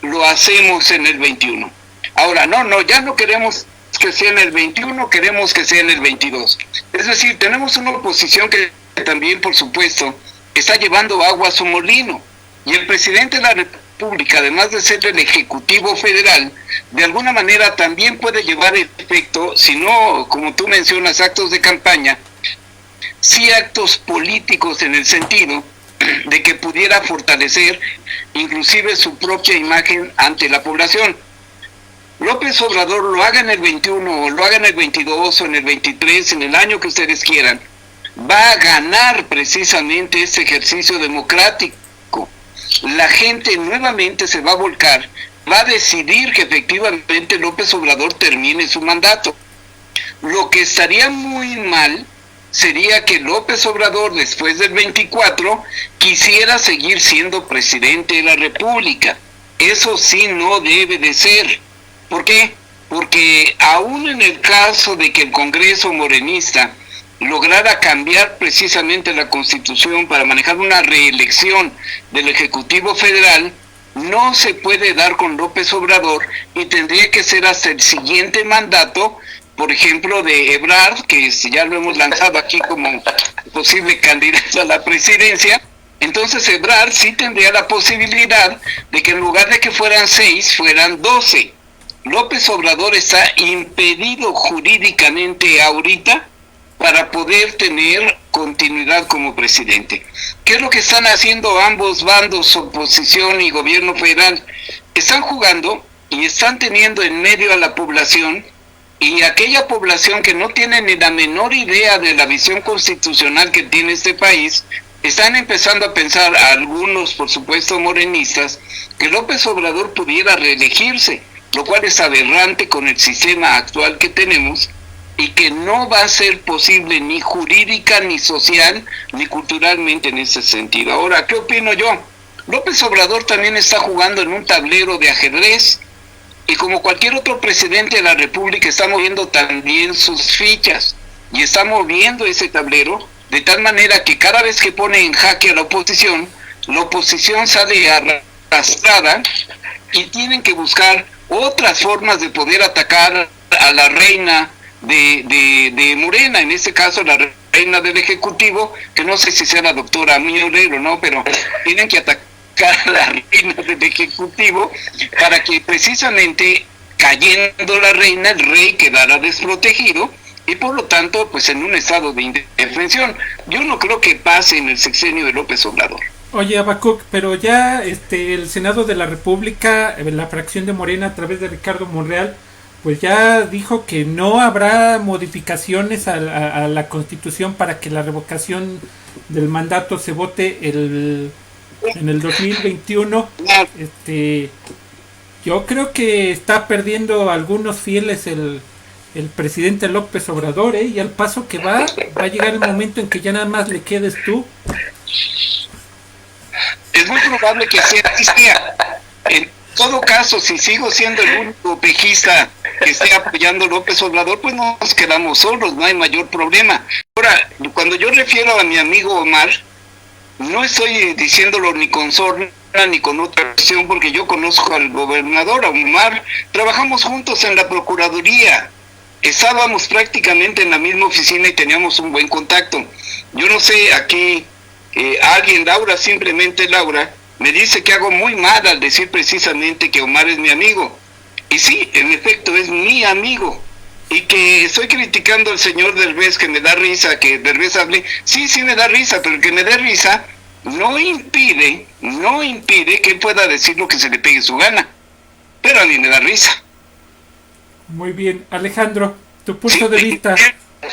lo hacemos en el 21. Ahora, ya no queremos que sea en el 21, queremos que sea en el 22. Es decir, tenemos una oposición que también, por supuesto, está llevando agua a su molino. Y el presidente de la República, además de ser el Ejecutivo Federal, de alguna manera también puede llevar efecto, si no, como tú mencionas, actos de campaña, sí actos políticos en el sentido de que pudiera fortalecer inclusive su propia imagen ante la población. López Obrador, lo haga en el 21 o lo haga en el 22 o en el 23, en el año que ustedes quieran, va a ganar precisamente este ejercicio democrático. La gente nuevamente se va a volcar, va a decidir que efectivamente López Obrador termine su mandato. Lo que estaría muy mal sería que López Obrador, después del 24, quisiera seguir siendo presidente de la República. Eso sí no debe de ser. ¿Por qué? Porque aún en el caso de que el Congreso morenista lograra cambiar precisamente la Constitución para manejar una reelección del Ejecutivo Federal, no se puede dar con López Obrador y tendría que ser hasta el siguiente mandato, por ejemplo, de Ebrard, que ya lo hemos lanzado aquí como posible candidato a la presidencia. Entonces Ebrard sí tendría la posibilidad de que en lugar de que fueran 6, fueran 12. López Obrador está impedido jurídicamente ahorita para poder tener continuidad como presidente. ¿Qué es lo que están haciendo ambos bandos, oposición y gobierno federal? Están jugando y están teniendo en medio a la población, y aquella población que no tiene ni la menor idea de la visión constitucional que tiene este país, están empezando a pensar, algunos por supuesto morenistas, que López Obrador pudiera reelegirse, lo cual es aberrante con el sistema actual que tenemos, y que no va a ser posible ni jurídica, ni social, ni culturalmente en ese sentido. Ahora, ¿qué opino yo? López Obrador también está jugando en un tablero de ajedrez, y como cualquier otro presidente de la República está moviendo también sus fichas, y está moviendo ese tablero, de tal manera que cada vez que pone en jaque a la oposición sale arrastrada, y tienen que buscar otras formas de poder atacar a la reina de Morena, en este caso la reina del Ejecutivo, que no sé si sea la doctora Müller o no, pero tienen que atacar a la reina del Ejecutivo para que precisamente cayendo la reina, el rey quedara desprotegido y por lo tanto pues en un estado de indefensión. Yo no creo que pase en el sexenio de López Obrador. Oye, Habacuc, pero ya el Senado de la República, la fracción de Morena a través de Ricardo Monreal, pues ya dijo que no habrá modificaciones a la Constitución para que la revocación del mandato se vote en el 2021. Yo creo que está perdiendo algunos fieles el presidente López Obrador, y al paso que va a llegar el momento en que ya nada más le quedes tú. Es muy probable que así sea. En todo caso, si sigo siendo el único pejista que esté apoyando a López Obrador, pues nos quedamos solos, no hay mayor problema. Ahora, cuando yo refiero a mi amigo Omar, no estoy diciéndolo ni con sorna ni con otra opción, porque yo conozco al gobernador, a Omar, trabajamos juntos en la Procuraduría, estábamos prácticamente en la misma oficina y teníamos un buen contacto. Yo no sé, aquí alguien, Laura, simplemente Laura, me dice que hago muy mal al decir precisamente que Omar es mi amigo. Y sí, en efecto, es mi amigo. Y que estoy criticando al señor Derbez, que me da risa, que Derbez hable. Sí, me da risa, pero que me dé risa no impide que él pueda decir lo que se le pegue su gana. Pero a mí me da risa. Muy bien. Alejandro, tu punto de vista.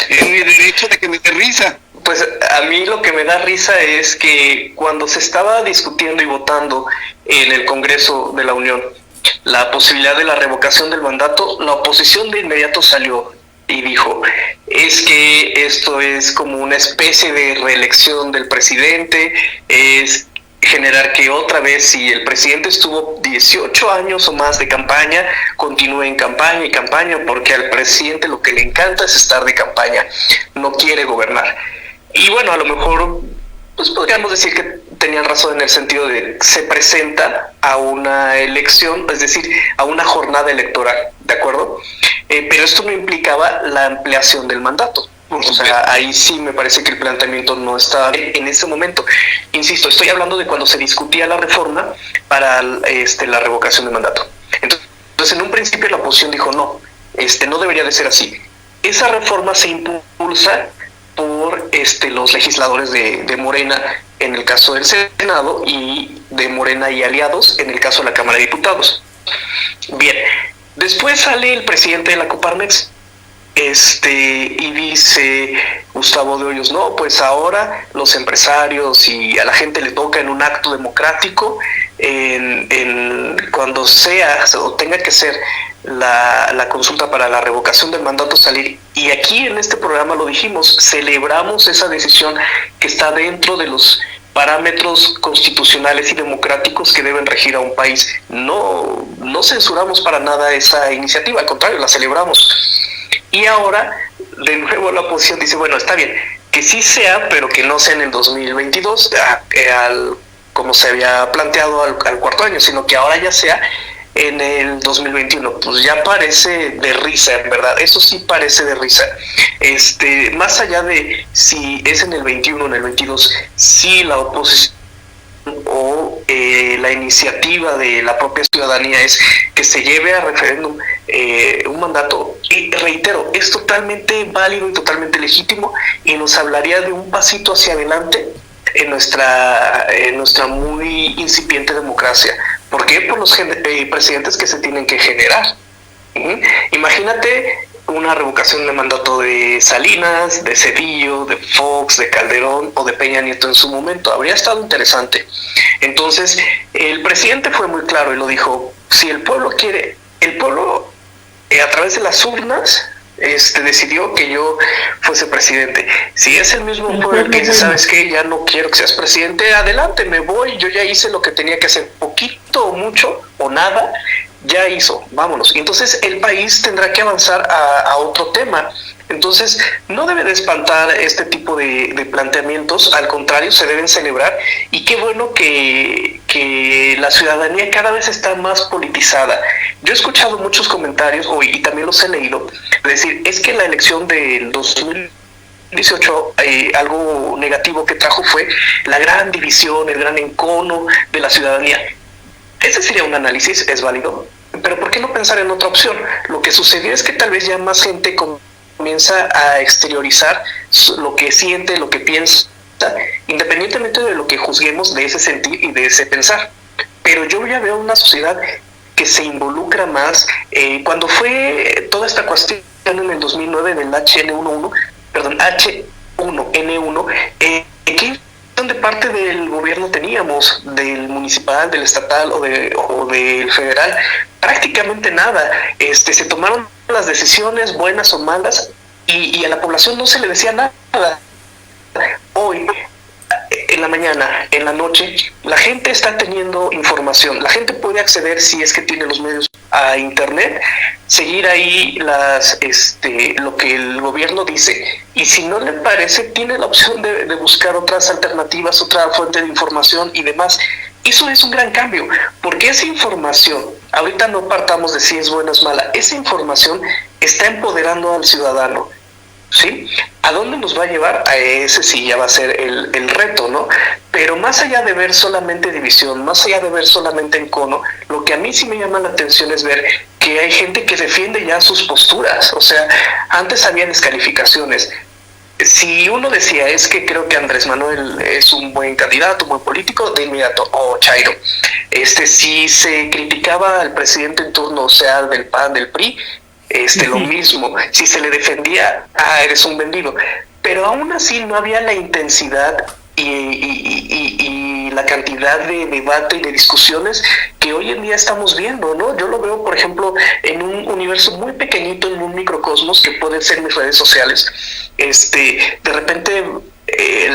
Es mi derecho de que me dé risa. Pues a mí lo que me da risa es que cuando se estaba discutiendo y votando en el Congreso de la Unión la posibilidad de la revocación del mandato, la oposición de inmediato salió y dijo, es que esto es como una especie de reelección del presidente, es generar que otra vez, si el presidente estuvo 18 años o más de campaña, continúe en campaña y campaña, porque al presidente lo que le encanta es estar de campaña, no quiere gobernar. Y bueno, a lo mejor pues podríamos decir que tenían razón en el sentido de se presenta a una elección, es decir, a una jornada electoral, ¿de acuerdo? Pero esto no implicaba la ampliación del mandato. O sea, ahí sí me parece que el planteamiento no estaba en ese momento. Insisto, estoy hablando de cuando se discutía la reforma para la revocación del mandato. Entonces, en un principio la oposición dijo no debería de ser así. Esa reforma se impulsa por los legisladores de Morena en el caso del Senado y de Morena y aliados en el caso de la Cámara de Diputados. Bien, después sale el presidente de la Coparmex y dice Gustavo de Hoyos, no, pues ahora los empresarios y a la gente le toca en un acto democrático cuando sea o tenga que ser la consulta para la revocación del mandato salir, y aquí en este programa lo dijimos, celebramos esa decisión que está dentro de los parámetros constitucionales y democráticos que deben regir a un país. No censuramos para nada esa iniciativa, al contrario, la celebramos. Y ahora, de nuevo la oposición dice, bueno, está bien, que sí sea, pero que no sea en el 2022, como se había planteado al cuarto año, sino que ahora ya sea en el 2021. Pues ya parece de risa, en verdad, eso sí parece de risa. Más allá de si es en el 21 o en el 22, si la oposición o la iniciativa de la propia ciudadanía es que se lleve a referéndum un mandato, y reitero, es totalmente válido y totalmente legítimo, y nos hablaría de un pasito hacia adelante en nuestra muy incipiente democracia. ¿Por qué? Por los presidentes que se tienen que generar. Imagínate una revocación de mandato de Salinas, de Cedillo, de Fox, de Calderón o de Peña Nieto en su momento. Habría estado interesante. Entonces, el presidente fue muy claro y lo dijo: si el pueblo quiere, el pueblo a través de las urnas decidió que yo fuese presidente. Si es el mismo pueblo el que dice, ¿sabes qué? Ya no quiero que seas presidente, adelante, me voy, yo ya hice lo que tenía que hacer, poquito o mucho o nada, ya hizo, vámonos. Y entonces el país tendrá que avanzar a otro tema. Entonces no debe de espantar este tipo de planteamientos, al contrario, se deben celebrar, y qué bueno que la ciudadanía cada vez está más politizada. Yo he escuchado muchos comentarios hoy, y también los he leído, de decir, es que la elección del 2018, algo negativo que trajo fue la gran división, el gran encono de la ciudadanía. Ese sería un análisis, es válido, pero ¿por qué no pensar en otra opción? Lo que sucedió es que tal vez ya más gente comienza a exteriorizar lo que siente, lo que piensa, independientemente de lo que juzguemos de ese sentir y de ese pensar. Pero yo ya veo una sociedad que se involucra más. Cuando fue toda esta cuestión en el 2009 en el H1N1, ¿qué de parte del gobierno teníamos? ¿Del municipal, del estatal o del federal? Prácticamente nada. Se tomaron las decisiones, buenas o malas, y a la población no se le decía nada. Hoy, en la mañana, en la noche, la gente está teniendo información. La gente puede acceder, si es que tiene los medios, a internet, seguir ahí lo que el gobierno dice, y si no le parece, tiene la opción de buscar otras alternativas, otra fuente de información y demás. Eso es un gran cambio, porque esa información, ahorita no partamos de si es buena o es mala, esa información está empoderando al ciudadano, ¿sí? ¿A dónde nos va a llevar? A ese sí ya va a ser el reto, ¿no? Pero más allá de ver solamente división, más allá de ver solamente encono, lo que a mí sí me llama la atención es ver que hay gente que defiende ya sus posturas. O sea, antes había descalificaciones. Si uno decía, es que creo que Andrés Manuel es un buen candidato, un buen político, de inmediato, Chairo. Si se criticaba al presidente en turno, sea del PAN, del PRI, lo mismo. Si se le defendía, eres un vendido. Pero aún así no había la intensidad y la cantidad de debate y de discusiones que hoy en día estamos viendo, ¿no? Yo lo veo, por ejemplo, en un universo muy pequeñito, en un microcosmos que pueden ser mis redes sociales. De repente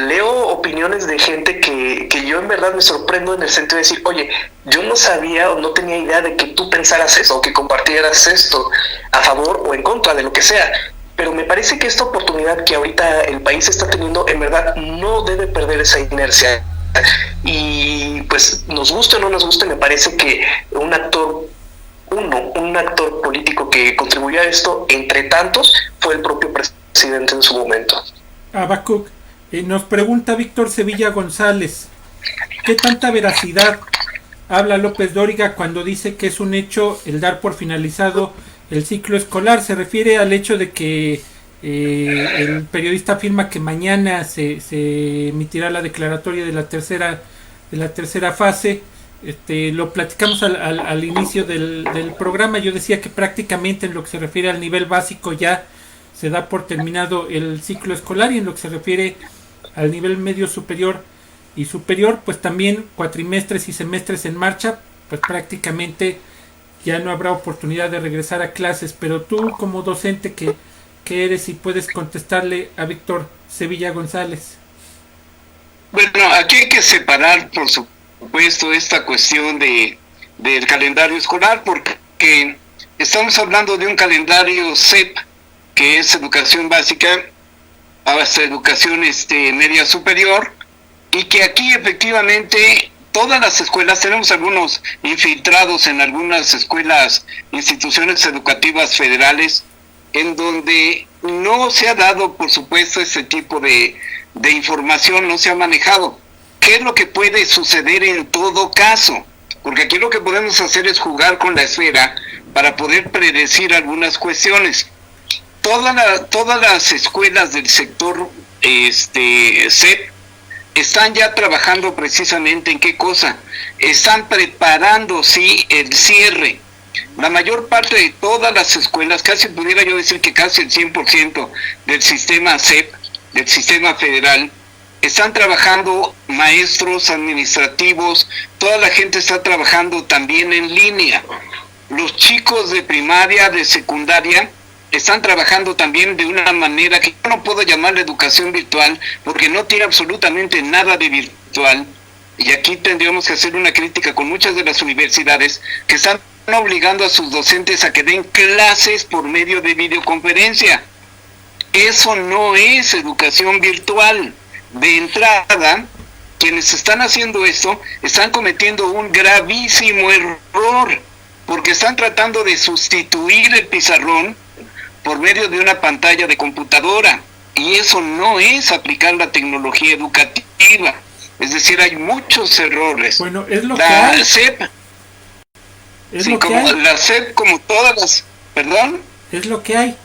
leo opiniones de gente que yo en verdad me sorprendo, en el sentido de decir, oye, yo no sabía o no tenía idea de que tú pensaras eso, o que compartieras esto a favor o en contra de lo que sea. Pero me parece que esta oportunidad que ahorita el país está teniendo, en verdad no debe perder esa inercia. Y pues nos guste o no nos guste, me parece que un actor político que contribuyó a esto, entre tantos, fue el propio presidente en su momento. Habacuc, nos pregunta Víctor Sevilla González, ¿qué tanta veracidad habla López Dóriga cuando dice que es un hecho el dar por finalizado el ciclo escolar? Se refiere al hecho de que el periodista afirma que mañana se emitirá la declaratoria de la tercera fase. Lo platicamos al inicio del programa. Yo decía que prácticamente en lo que se refiere al nivel básico ya se da por terminado el ciclo escolar, y en lo que se refiere al nivel medio superior y superior, pues también cuatrimestres y semestres en marcha, pues prácticamente ya no habrá oportunidad de regresar a clases. Pero tú, como docente que eres, y puedes contestarle a Víctor Sevilla González. Bueno, aquí hay que separar, por supuesto, esta cuestión del calendario escolar, porque estamos hablando de un calendario CEP, que es educación básica hasta educación media superior, y que aquí efectivamente todas las escuelas, tenemos algunos infiltrados en algunas escuelas, instituciones educativas federales, en donde no se ha dado, por supuesto, este tipo de información, no se ha manejado. ¿Qué es lo que puede suceder en todo caso? Porque aquí lo que podemos hacer es jugar con la esfera para poder predecir algunas cuestiones. Todas las escuelas del sector SEP están ya trabajando precisamente en qué cosa. Están preparando, sí, el cierre. La mayor parte de todas las escuelas, casi pudiera yo decir que casi el 100% del sistema SEP, del sistema federal, están trabajando maestros, administrativos, toda la gente está trabajando también en línea. Los chicos de primaria, de secundaria, están trabajando también de una manera que yo no puedo llamarle educación virtual, porque no tiene absolutamente nada de virtual. Y aquí tendríamos que hacer una crítica con muchas de las universidades que están obligando a sus docentes a que den clases por medio de videoconferencia. Eso no es educación virtual. De entrada, quienes están haciendo esto están cometiendo un gravísimo error, porque están tratando de sustituir el pizarrón por medio de una pantalla de computadora, y eso no es aplicar la tecnología educativa. Es decir, hay muchos errores. Bueno, es lo que hay. SEP, es sí, lo que como hay. la SEP, como todas las... ¿Perdón? Es lo que hay.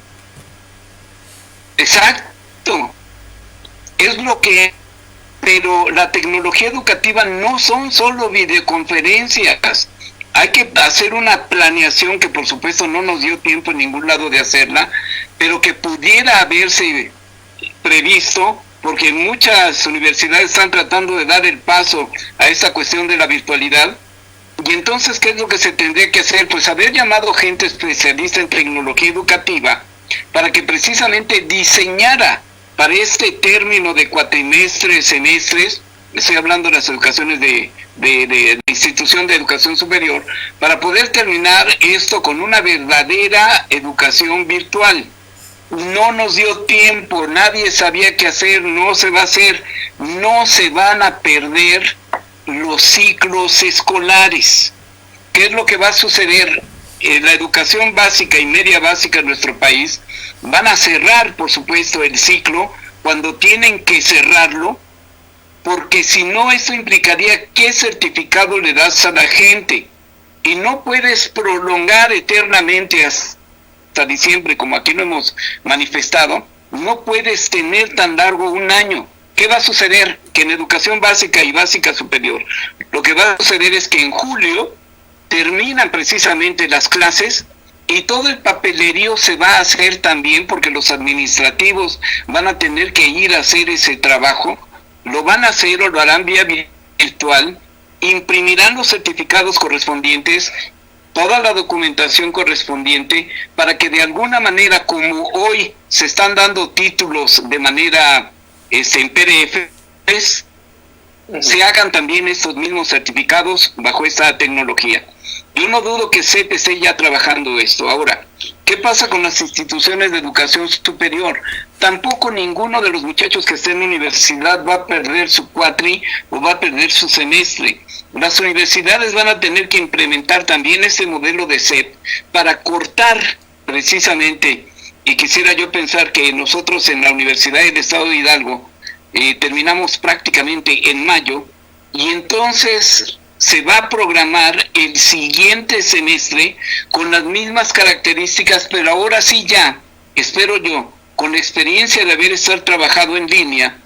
Exacto. Es lo que... Pero la tecnología educativa no son solo videoconferencias. Hay que hacer una planeación que por supuesto no nos dio tiempo en ningún lado de hacerla, pero que pudiera haberse previsto, porque muchas universidades están tratando de dar el paso a esta cuestión de la virtualidad. Y entonces, ¿qué es lo que se tendría que hacer? Pues haber llamado gente especialista en tecnología educativa para que precisamente diseñara para este término de cuatrimestres, semestres, estoy hablando de las educaciones de institución de educación superior, para poder terminar esto con una verdadera educación virtual. No nos dio tiempo, nadie sabía qué hacer, no se va a hacer, no se van a perder los ciclos escolares. ¿Qué es lo que va a suceder? La educación básica y media básica en nuestro país van a cerrar, por supuesto, el ciclo cuando tienen que cerrarlo, porque si no, esto implicaría qué certificado le das a la gente, y no puedes prolongar eternamente hasta diciembre, como aquí lo hemos manifestado. No puedes tener tan largo un año. ¿Qué va a suceder? Que en educación básica y básica superior, lo que va a suceder es que en julio terminan precisamente las clases, y todo el papelerío se va a hacer también, porque los administrativos van a tener que ir a hacer ese trabajo. Lo van a hacer o lo harán vía virtual, imprimirán los certificados correspondientes, toda la documentación correspondiente, para que de alguna manera, como hoy se están dando títulos de manera en PDFs, se hagan también estos mismos certificados bajo esta tecnología. Yo no dudo que SEP esté ya trabajando esto. Ahora, ¿qué pasa con las instituciones de educación superior? Tampoco ninguno de los muchachos que estén en universidad va a perder su cuatri o va a perder su semestre. Las universidades van a tener que implementar también este modelo de SEP para cortar precisamente, y quisiera yo pensar que nosotros en la Universidad del Estado de Hidalgo terminamos prácticamente en mayo, y entonces se va a programar el siguiente semestre con las mismas características, pero ahora sí ya, espero yo, con la experiencia de haber estado trabajado en línea,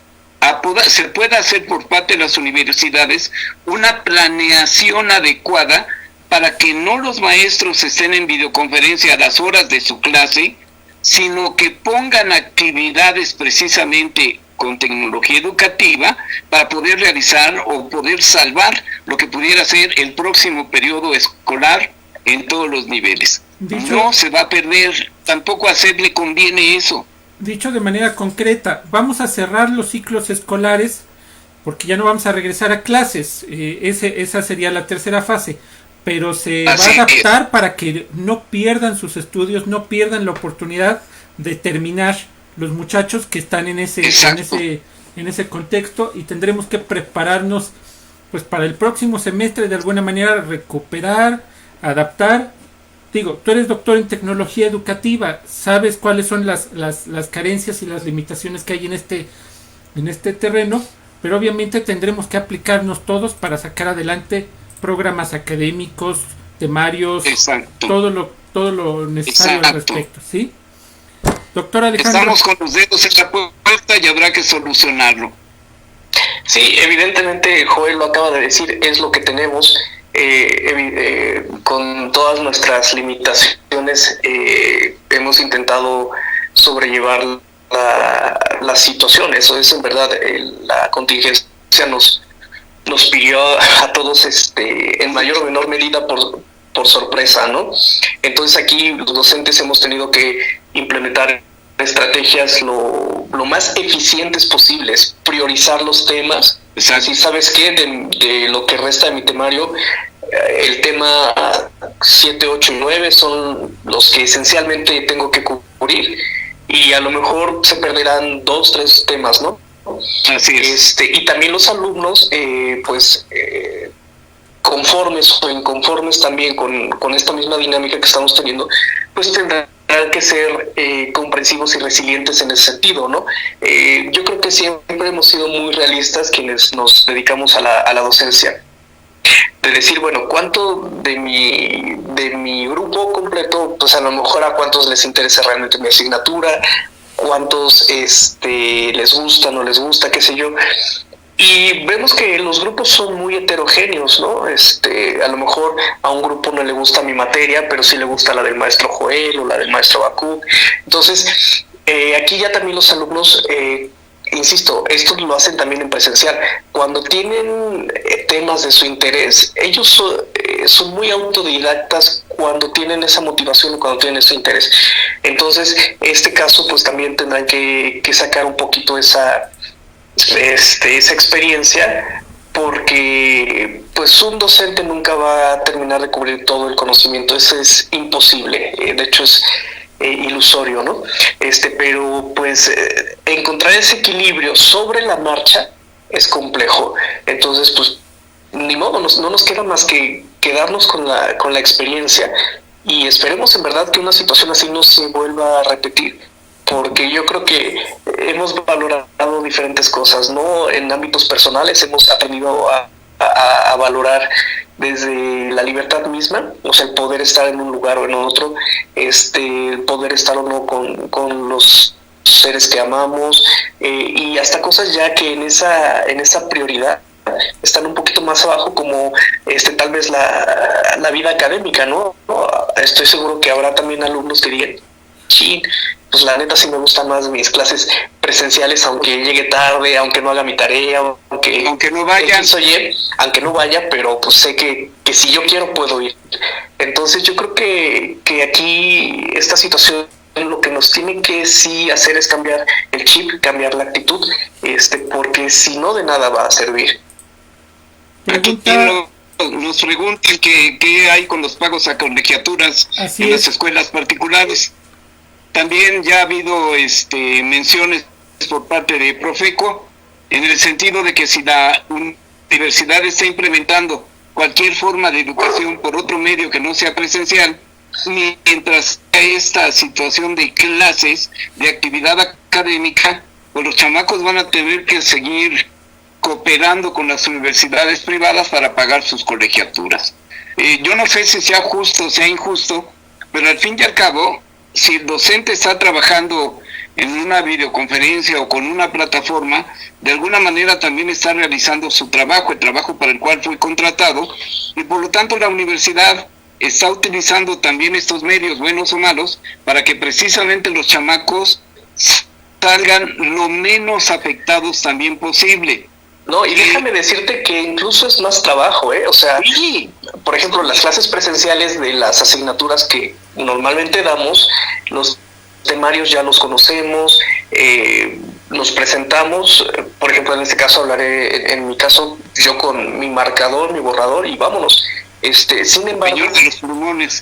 se pueda hacer por parte de las universidades una planeación adecuada para que no los maestros estén en videoconferencia a las horas de su clase, sino que pongan actividades precisamente con tecnología educativa para poder realizar o poder salvar lo que pudiera ser el próximo periodo escolar en todos los niveles. No se va a perder, tampoco a SEP le conviene eso. Dicho de manera concreta, vamos a cerrar los ciclos escolares porque ya no vamos a regresar a clases. Esa sería la tercera fase, pero se va a adaptar para que no pierdan sus estudios, no pierdan la oportunidad de terminar los muchachos que están en ese contexto, y tendremos que prepararnos pues para el próximo semestre de alguna manera recuperar, adaptar. Digo, tú eres doctor en tecnología educativa, sabes cuáles son las carencias y las limitaciones que hay en este terreno, pero obviamente tendremos que aplicarnos todos para sacar adelante programas académicos, temarios, Exacto. todo lo necesario al Exacto. respecto, ¿sí? Doctor Alejandro. Estamos con los dedos en la puerta y habrá que solucionarlo. Sí, evidentemente Joel lo acaba de decir, es lo que tenemos. Con todas nuestras limitaciones hemos intentado sobrellevar la situación. Eso es en verdad, la contingencia nos pidió a todos en mayor o menor medida por sorpresa, ¿no? Entonces aquí los docentes hemos tenido que implementar estrategias lo más eficientes posibles, priorizar los temas. Si sabes qué, de lo que resta de mi temario, el tema 7, 8 y 9 son los que esencialmente tengo que cubrir, y a lo mejor se perderán 2, 3 temas, ¿no? Así es. Y también los alumnos, conformes o inconformes también con esta misma dinámica que estamos teniendo, pues tendrán que ser comprensivos y resilientes en ese sentido, ¿no? Yo creo que siempre hemos sido muy realistas quienes nos dedicamos a la docencia, de decir, bueno, ¿cuánto de mi grupo completo, pues a lo mejor a cuántos les interesa realmente mi asignatura, cuántos les gusta, no les gusta, qué sé yo? Y vemos que los grupos son muy heterogéneos, ¿no? A lo mejor a un grupo no le gusta mi materia, pero sí le gusta la del maestro Joel o la del maestro Bakú. Entonces, aquí ya también los alumnos, insisto, esto lo hacen también en presencial. Cuando tienen temas de su interés, ellos son muy autodidactas cuando tienen esa motivación o cuando tienen ese interés. Entonces, este caso, pues también tendrán que sacar un poquito esa experiencia, porque pues un docente nunca va a terminar de cubrir todo el conocimiento. Eso es imposible, de hecho es ilusorio, ¿no? Pero pues encontrar ese equilibrio sobre la marcha es complejo. Entonces, pues ni modo, no nos queda más que quedarnos con la experiencia, y esperemos en verdad que una situación así no se vuelva a repetir, porque yo creo que hemos valorado diferentes cosas, ¿no? En ámbitos personales hemos aprendido a valorar desde la libertad misma, o sea, el poder estar en un lugar o en otro, poder estar o no con los seres que amamos, y hasta cosas ya que en esa prioridad están un poquito más abajo, como tal vez la vida académica, ¿no? Estoy seguro que habrá también alumnos que digan, sí, pues la neta sí me gustan más mis clases presenciales, aunque llegue tarde, aunque no haga mi tarea, aunque no vaya, aunque no vaya, pero pues sé que si yo quiero puedo ir. Entonces yo creo que aquí esta situación lo que nos tiene que sí hacer es cambiar el chip, cambiar la actitud, porque si no, de nada va a servir. Aquí nos preguntan qué hay con los pagos a colegiaturas en las escuelas particulares. También ya ha habido menciones por parte de Profeco, en el sentido de que si la universidad está implementando cualquier forma de educación por otro medio que no sea presencial, mientras esta situación de clases, de actividad académica, pues los chamacos van a tener que seguir cooperando con las universidades privadas para pagar sus colegiaturas. Yo no sé si sea justo o sea injusto, pero al fin y al cabo, si el docente está trabajando en una videoconferencia o con una plataforma, de alguna manera también está realizando su trabajo, el trabajo para el cual fue contratado, y por lo tanto la universidad está utilizando también estos medios, buenos o malos, para que precisamente los chamacos salgan lo menos afectados también posible. No, y déjame decirte que incluso es más trabajo, o sea, por ejemplo, las clases presenciales de las asignaturas que normalmente damos, los temarios ya los conocemos, nos presentamos, por ejemplo, en este caso hablaré, en mi caso, yo con mi marcador, mi borrador, y vámonos. Sin embargo, de los pulmones.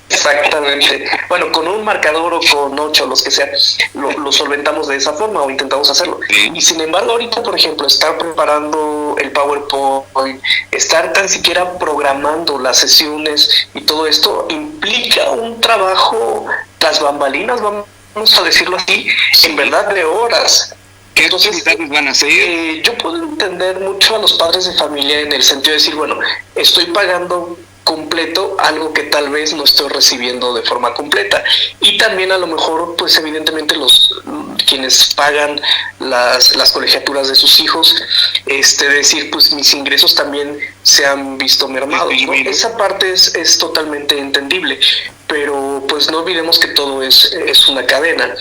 Exactamente. Bueno, con un marcador o con 8, los que sea, lo solventamos de esa forma o intentamos hacerlo. Y sin embargo, ahorita, por ejemplo, estar preparando el PowerPoint, estar tan siquiera programando las sesiones y todo esto implica un trabajo tras bambalinas, vamos a decirlo así, en verdad de horas. ¿Qué actividades van a hacer? Yo puedo entender mucho a los padres de familia en el sentido de decir, bueno, estoy pagando completo algo que tal vez no estoy recibiendo de forma completa, y también a lo mejor pues evidentemente quienes pagan las colegiaturas de sus hijos, decir pues mis ingresos también se han visto mermados, ¿no? Esa parte es totalmente entendible, pero pues no olvidemos que todo es una cadena.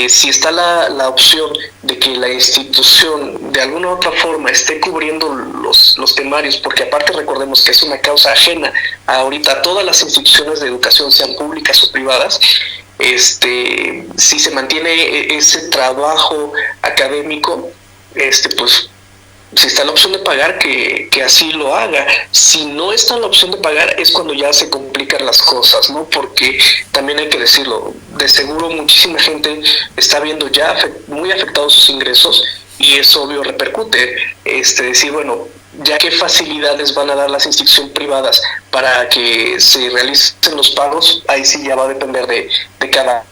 Si está la opción de que la institución de alguna u otra forma esté cubriendo los temarios, porque aparte recordemos que es una causa ajena ahorita a todas las instituciones de educación, sean públicas o privadas, si se mantiene ese trabajo académico, pues si está la opción de pagar, que así lo haga. Si no está la opción de pagar, es cuando ya se complican las cosas, ¿no? Porque también hay que decirlo, de seguro muchísima gente está viendo ya muy afectados sus ingresos, y eso obvio repercute. Decir, bueno, ya qué facilidades van a dar las instituciones privadas para que se realicen los pagos, ahí sí ya va a depender de cada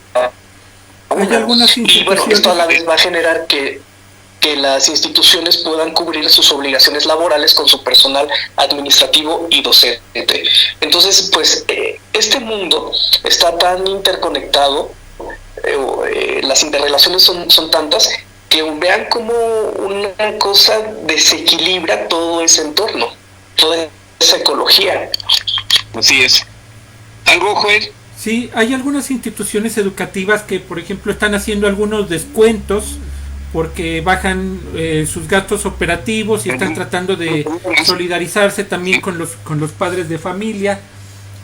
una. Y bueno, esto a la vez va a generar que las instituciones puedan cubrir sus obligaciones laborales con su personal administrativo y docente. Entonces, pues, este mundo está tan interconectado, las interrelaciones son tantas, que vean cómo una cosa desequilibra todo ese entorno, toda esa ecología. Así es. ¿Algo, Joel? Sí, hay algunas instituciones educativas que, por ejemplo, están haciendo algunos descuentos porque bajan sus gastos operativos y están tratando de solidarizarse también con los padres de familia.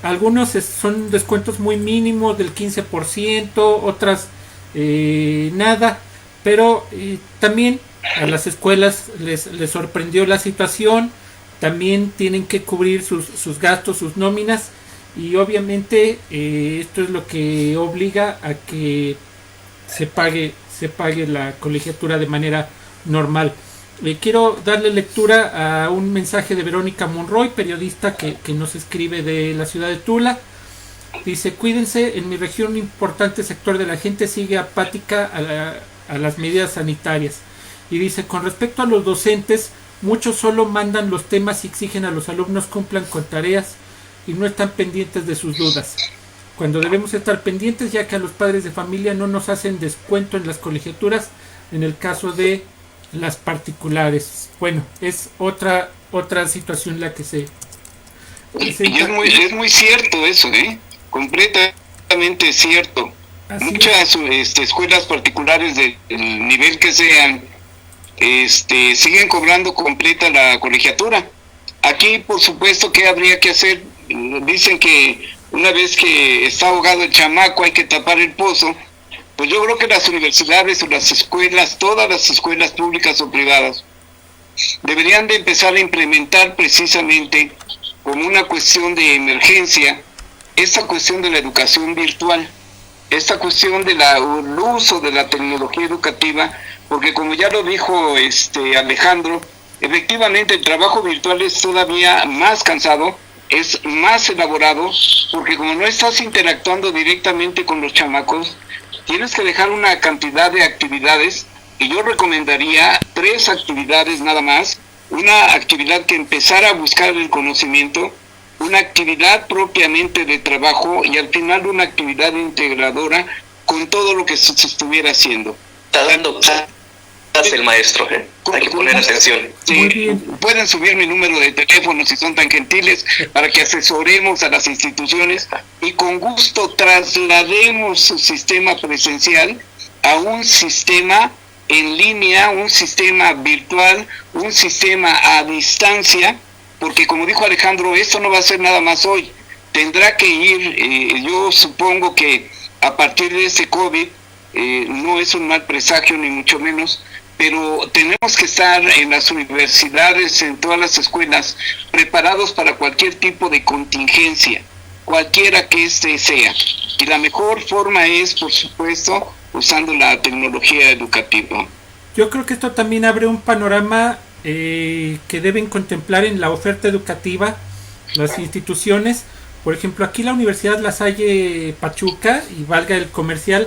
Algunos son descuentos muy mínimos del 15%, otras nada, pero también a las escuelas les sorprendió la situación, también tienen que cubrir sus gastos, sus nóminas, y obviamente esto es lo que obliga a que se pague la colegiatura de manera normal. Quiero darle lectura a un mensaje de Verónica Monroy, periodista que nos escribe de la ciudad de Tula. Dice: cuídense, en mi región un importante sector de la gente sigue apática a las medidas sanitarias. Y dice: con respecto a los docentes, muchos solo mandan los temas y exigen a los alumnos cumplan con tareas y no están pendientes de sus dudas, cuando debemos estar pendientes, ya que a los padres de familia no nos hacen descuento en las colegiaturas en el caso de las particulares. Bueno, es otra situación la que se presenta. Y es muy cierto eso, completamente cierto. Así muchas escuelas particulares del nivel que sean siguen cobrando completa la colegiatura. Aquí, por supuesto, ¿qué habría que hacer? Dicen que una vez que está ahogado el chamaco hay que tapar el pozo. Pues yo creo que las universidades o las escuelas, todas las escuelas públicas o privadas, deberían de empezar a implementar precisamente como una cuestión de emergencia esta cuestión de la educación virtual, esta cuestión del uso de la tecnología educativa, porque como ya lo dijo Alejandro, efectivamente el trabajo virtual es todavía más cansado, es más elaborado, porque como no estás interactuando directamente con los chamacos, tienes que dejar una cantidad de actividades, y yo recomendaría 3 actividades nada más. Una actividad que empezara a buscar el conocimiento, una actividad propiamente de trabajo, y al final una actividad integradora con todo lo que se estuviera haciendo. Está dando el maestro, hay que poner atención. Sí, pueden subir mi número de teléfono si son tan gentiles para que asesoremos a las instituciones y con gusto traslademos su sistema presencial a un sistema en línea, un sistema virtual, un sistema a distancia, porque como dijo Alejandro, esto no va a ser nada más hoy, tendrá que ir, yo supongo que a partir de este COVID, no es un mal presagio ni mucho menos, pero tenemos que estar en las universidades, en todas las escuelas, preparados para cualquier tipo de contingencia. cualquiera que este sea. Y la mejor forma es, por supuesto, usando la tecnología educativa. Yo creo que esto también abre un panorama que deben contemplar en la oferta educativa las instituciones. Por ejemplo, aquí la Universidad La Salle Pachuca, y valga el comercial,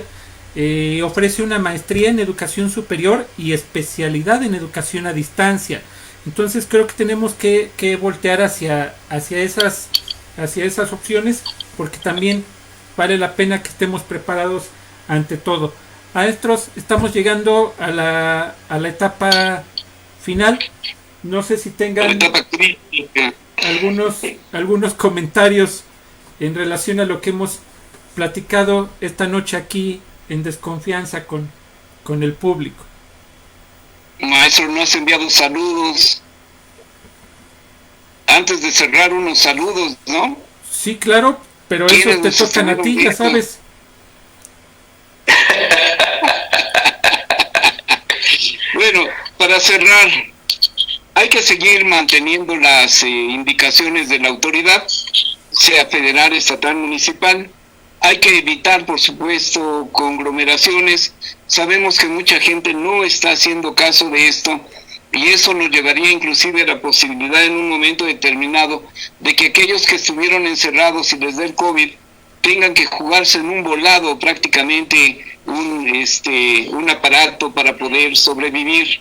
ofrece una maestría en educación superior y especialidad en educación a distancia. Entonces creo que tenemos que voltear hacia esas opciones, porque también vale la pena que estemos preparados ante todo. Maestros, estamos llegando a la etapa final. No sé si tengan algunos comentarios en relación a lo que hemos platicado esta noche aquí en Desconfianza con el público. Maestro, no has enviado saludos. Antes de cerrar, unos saludos, ¿no? Sí, claro, pero esos te tocan a ti, ya sabes. Bueno, para cerrar, hay que seguir manteniendo las indicaciones de la autoridad, sea federal, estatal, municipal. Hay que evitar, por supuesto, conglomeraciones. Sabemos que mucha gente no está haciendo caso de esto, y eso nos llevaría inclusive a la posibilidad en un momento determinado de que aquellos que estuvieron encerrados y les dé el COVID tengan que jugarse en un volado prácticamente un aparato para poder sobrevivir.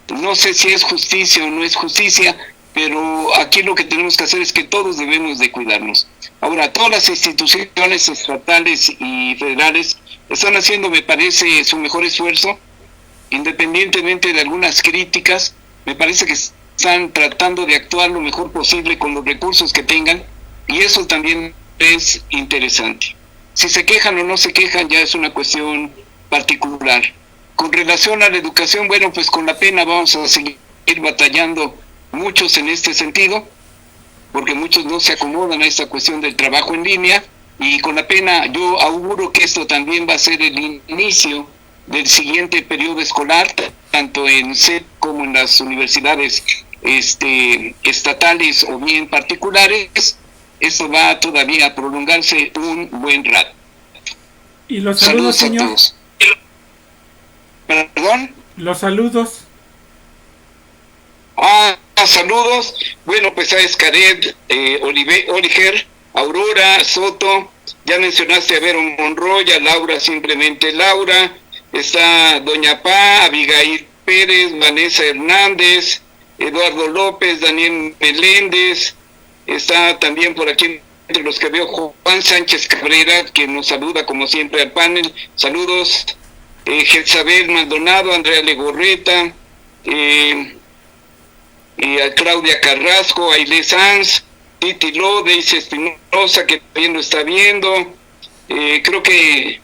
No sé si es justicia o no es justicia, pero aquí lo que tenemos que hacer es que todos debemos de cuidarnos. Ahora, todas las instituciones estatales y federales están haciendo, me parece, su mejor esfuerzo, independientemente de algunas críticas. Me parece que están tratando de actuar lo mejor posible con los recursos que tengan, y eso también es interesante. Si se quejan o no se quejan ya es una cuestión particular. Con relación a la educación, bueno, pues con la pena vamos a seguir batallando muchos en este sentido, porque muchos no se acomodan a esta cuestión del trabajo en línea, y con la pena yo auguro que esto también va a ser el inicio del siguiente periodo escolar, tanto en SEP como en las universidades estatales o bien particulares. Esto va todavía a prolongarse un buen rato. Y los saludos, señor. A todos. ¿Perdón? Los saludos. Saludos. Bueno, pues a Escaret, Oliger, Aurora, Soto, ya mencionaste a Vero Monroy, a Laura, simplemente Laura, está Doña Pa, Abigail Pérez, Vanessa Hernández, Eduardo López, Daniel Meléndez, está también por aquí entre los que veo Juan Sánchez Cabrera, que nos saluda como siempre al panel. Saludos. Jezabel Maldonado, Andrea Legorreta, a Claudia Carrasco, Ailé Sanz, Titi Lo, Deise Espinosa, que también lo está viendo, creo que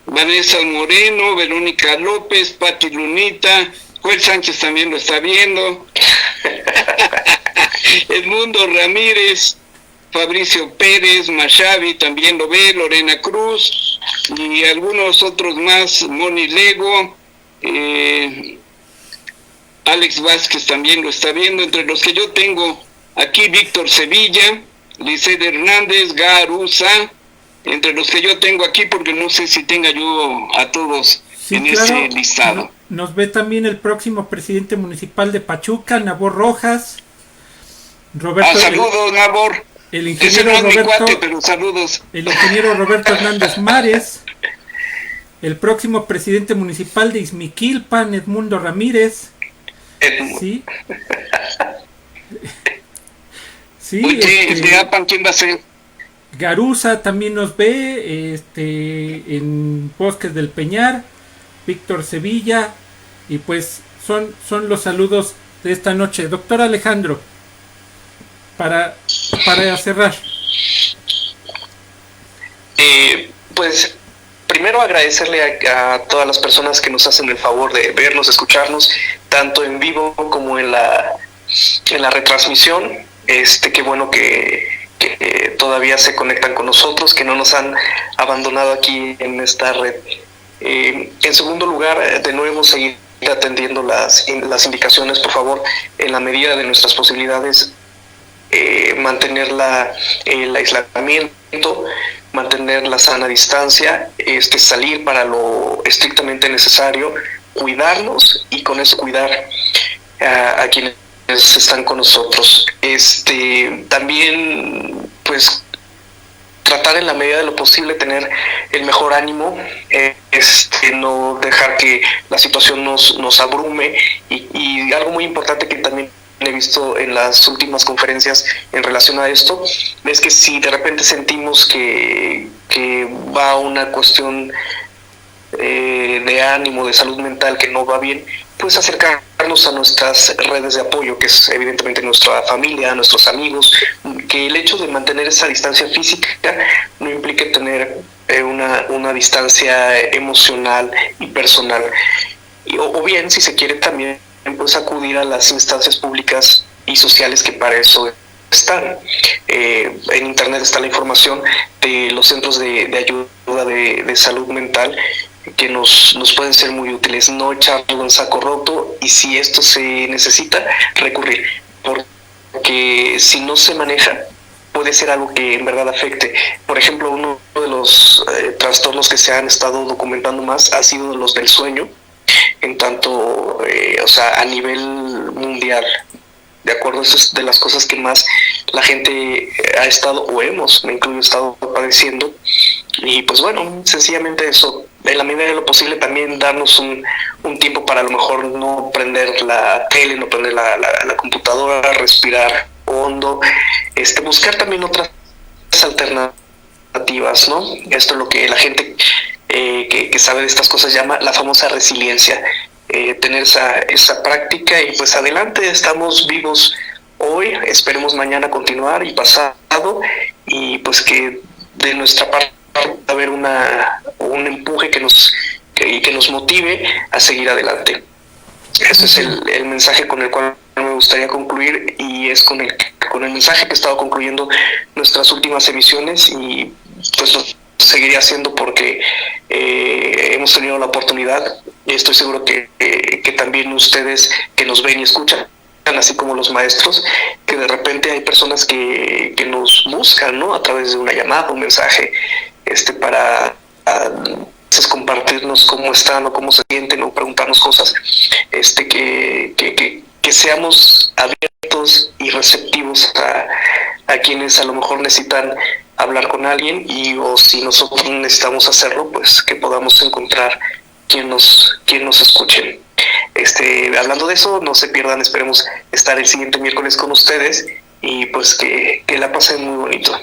Vanessa Moreno, Verónica López, Pati Lunita, Joel Sánchez también lo está viendo, Edmundo Ramírez, Fabricio Pérez, Mashavi también lo ve, Lorena Cruz y algunos otros más, Moni Lego, Alex Vázquez también lo está viendo. Entre los que yo tengo aquí, Víctor Sevilla, Lisset Hernández, Garusa, entre los que yo tengo aquí, porque no sé si tenga yo a todos en claro, ese listado. Nos ve también el próximo presidente municipal de Pachuca, Nabor Rojas. Roberto, saludos, Nabor. El ingeniero no es Roberto, mi cuate, pero saludos. El ingeniero Roberto Hernández Mares, el próximo presidente municipal de Izmiquilpan, Edmundo Ramírez. Sí. Sí. Oye, Apan, ¿quién va a ser? Garusa también nos ve, en Bosques del Peñar, Víctor Sevilla, y pues son los saludos de esta noche. Doctor Alejandro, para cerrar. Pues primero agradecerle a todas las personas que nos hacen el favor de vernos, escucharnos, tanto en vivo como en la retransmisión. Qué bueno que todavía se conectan con nosotros, que no nos han abandonado aquí en esta red. En segundo lugar, de nuevo, seguir atendiendo las indicaciones, por favor, en la medida de nuestras posibilidades. mantener el aislamiento, mantener la sana distancia, salir para lo estrictamente necesario, cuidarnos y con eso cuidar a quienes están con nosotros. También, pues, tratar en la medida de lo posible tener el mejor ánimo, no dejar que la situación nos abrume y algo muy importante que también he visto en las últimas conferencias en relación a esto es que si de repente sentimos que va una cuestión de ánimo, de salud mental que no va bien, pues acercarnos a nuestras redes de apoyo, que es evidentemente nuestra familia, nuestros amigos, que el hecho de mantener esa distancia física no implique tener una distancia emocional y personal. O bien, si se quiere también, pues acudir a las instancias públicas y sociales que para eso están. En internet está la información de los centros de ayuda de salud mental que nos pueden ser muy útiles. No echarlo en saco roto y si esto se necesita, recurrir, porque si no se maneja puede ser algo que en verdad afecte. Por ejemplo, uno de los trastornos que se han estado documentando más ha sido los del sueño, en tanto, a nivel mundial. De acuerdo, eso es de las cosas que más la gente ha estado, o me incluyo, estado padeciendo. Y pues bueno, sencillamente eso, en la medida de lo posible también darnos un tiempo para a lo mejor no prender la tele, no prender la computadora, respirar hondo, buscar también otras alternativas, ¿no? Esto es lo que la gente que sabe de estas cosas llama la famosa resiliencia. Tener esa práctica y pues adelante, estamos vivos hoy, esperemos mañana continuar y pasado, y pues que de nuestra parte haber un empuje que nos motive a seguir adelante. Ese es el mensaje con el cual me gustaría concluir, y es con el mensaje que he estado concluyendo nuestras últimas emisiones, y pues lo seguiré haciendo porque hemos tenido la oportunidad, y estoy seguro que también ustedes que nos ven y escuchan, así como los maestros, que de repente hay personas que nos buscan, ¿no? A través de una llamada, un mensaje, para compartirnos cómo están o cómo se sienten, o preguntarnos cosas, que seamos abiertos y receptivos a quienes a lo mejor necesitan hablar con alguien, o si nosotros necesitamos hacerlo, pues que podamos encontrar quien nos escuche. Hablando de eso, no se pierdan, esperemos estar el siguiente miércoles con ustedes, y pues que la pasen muy bonito.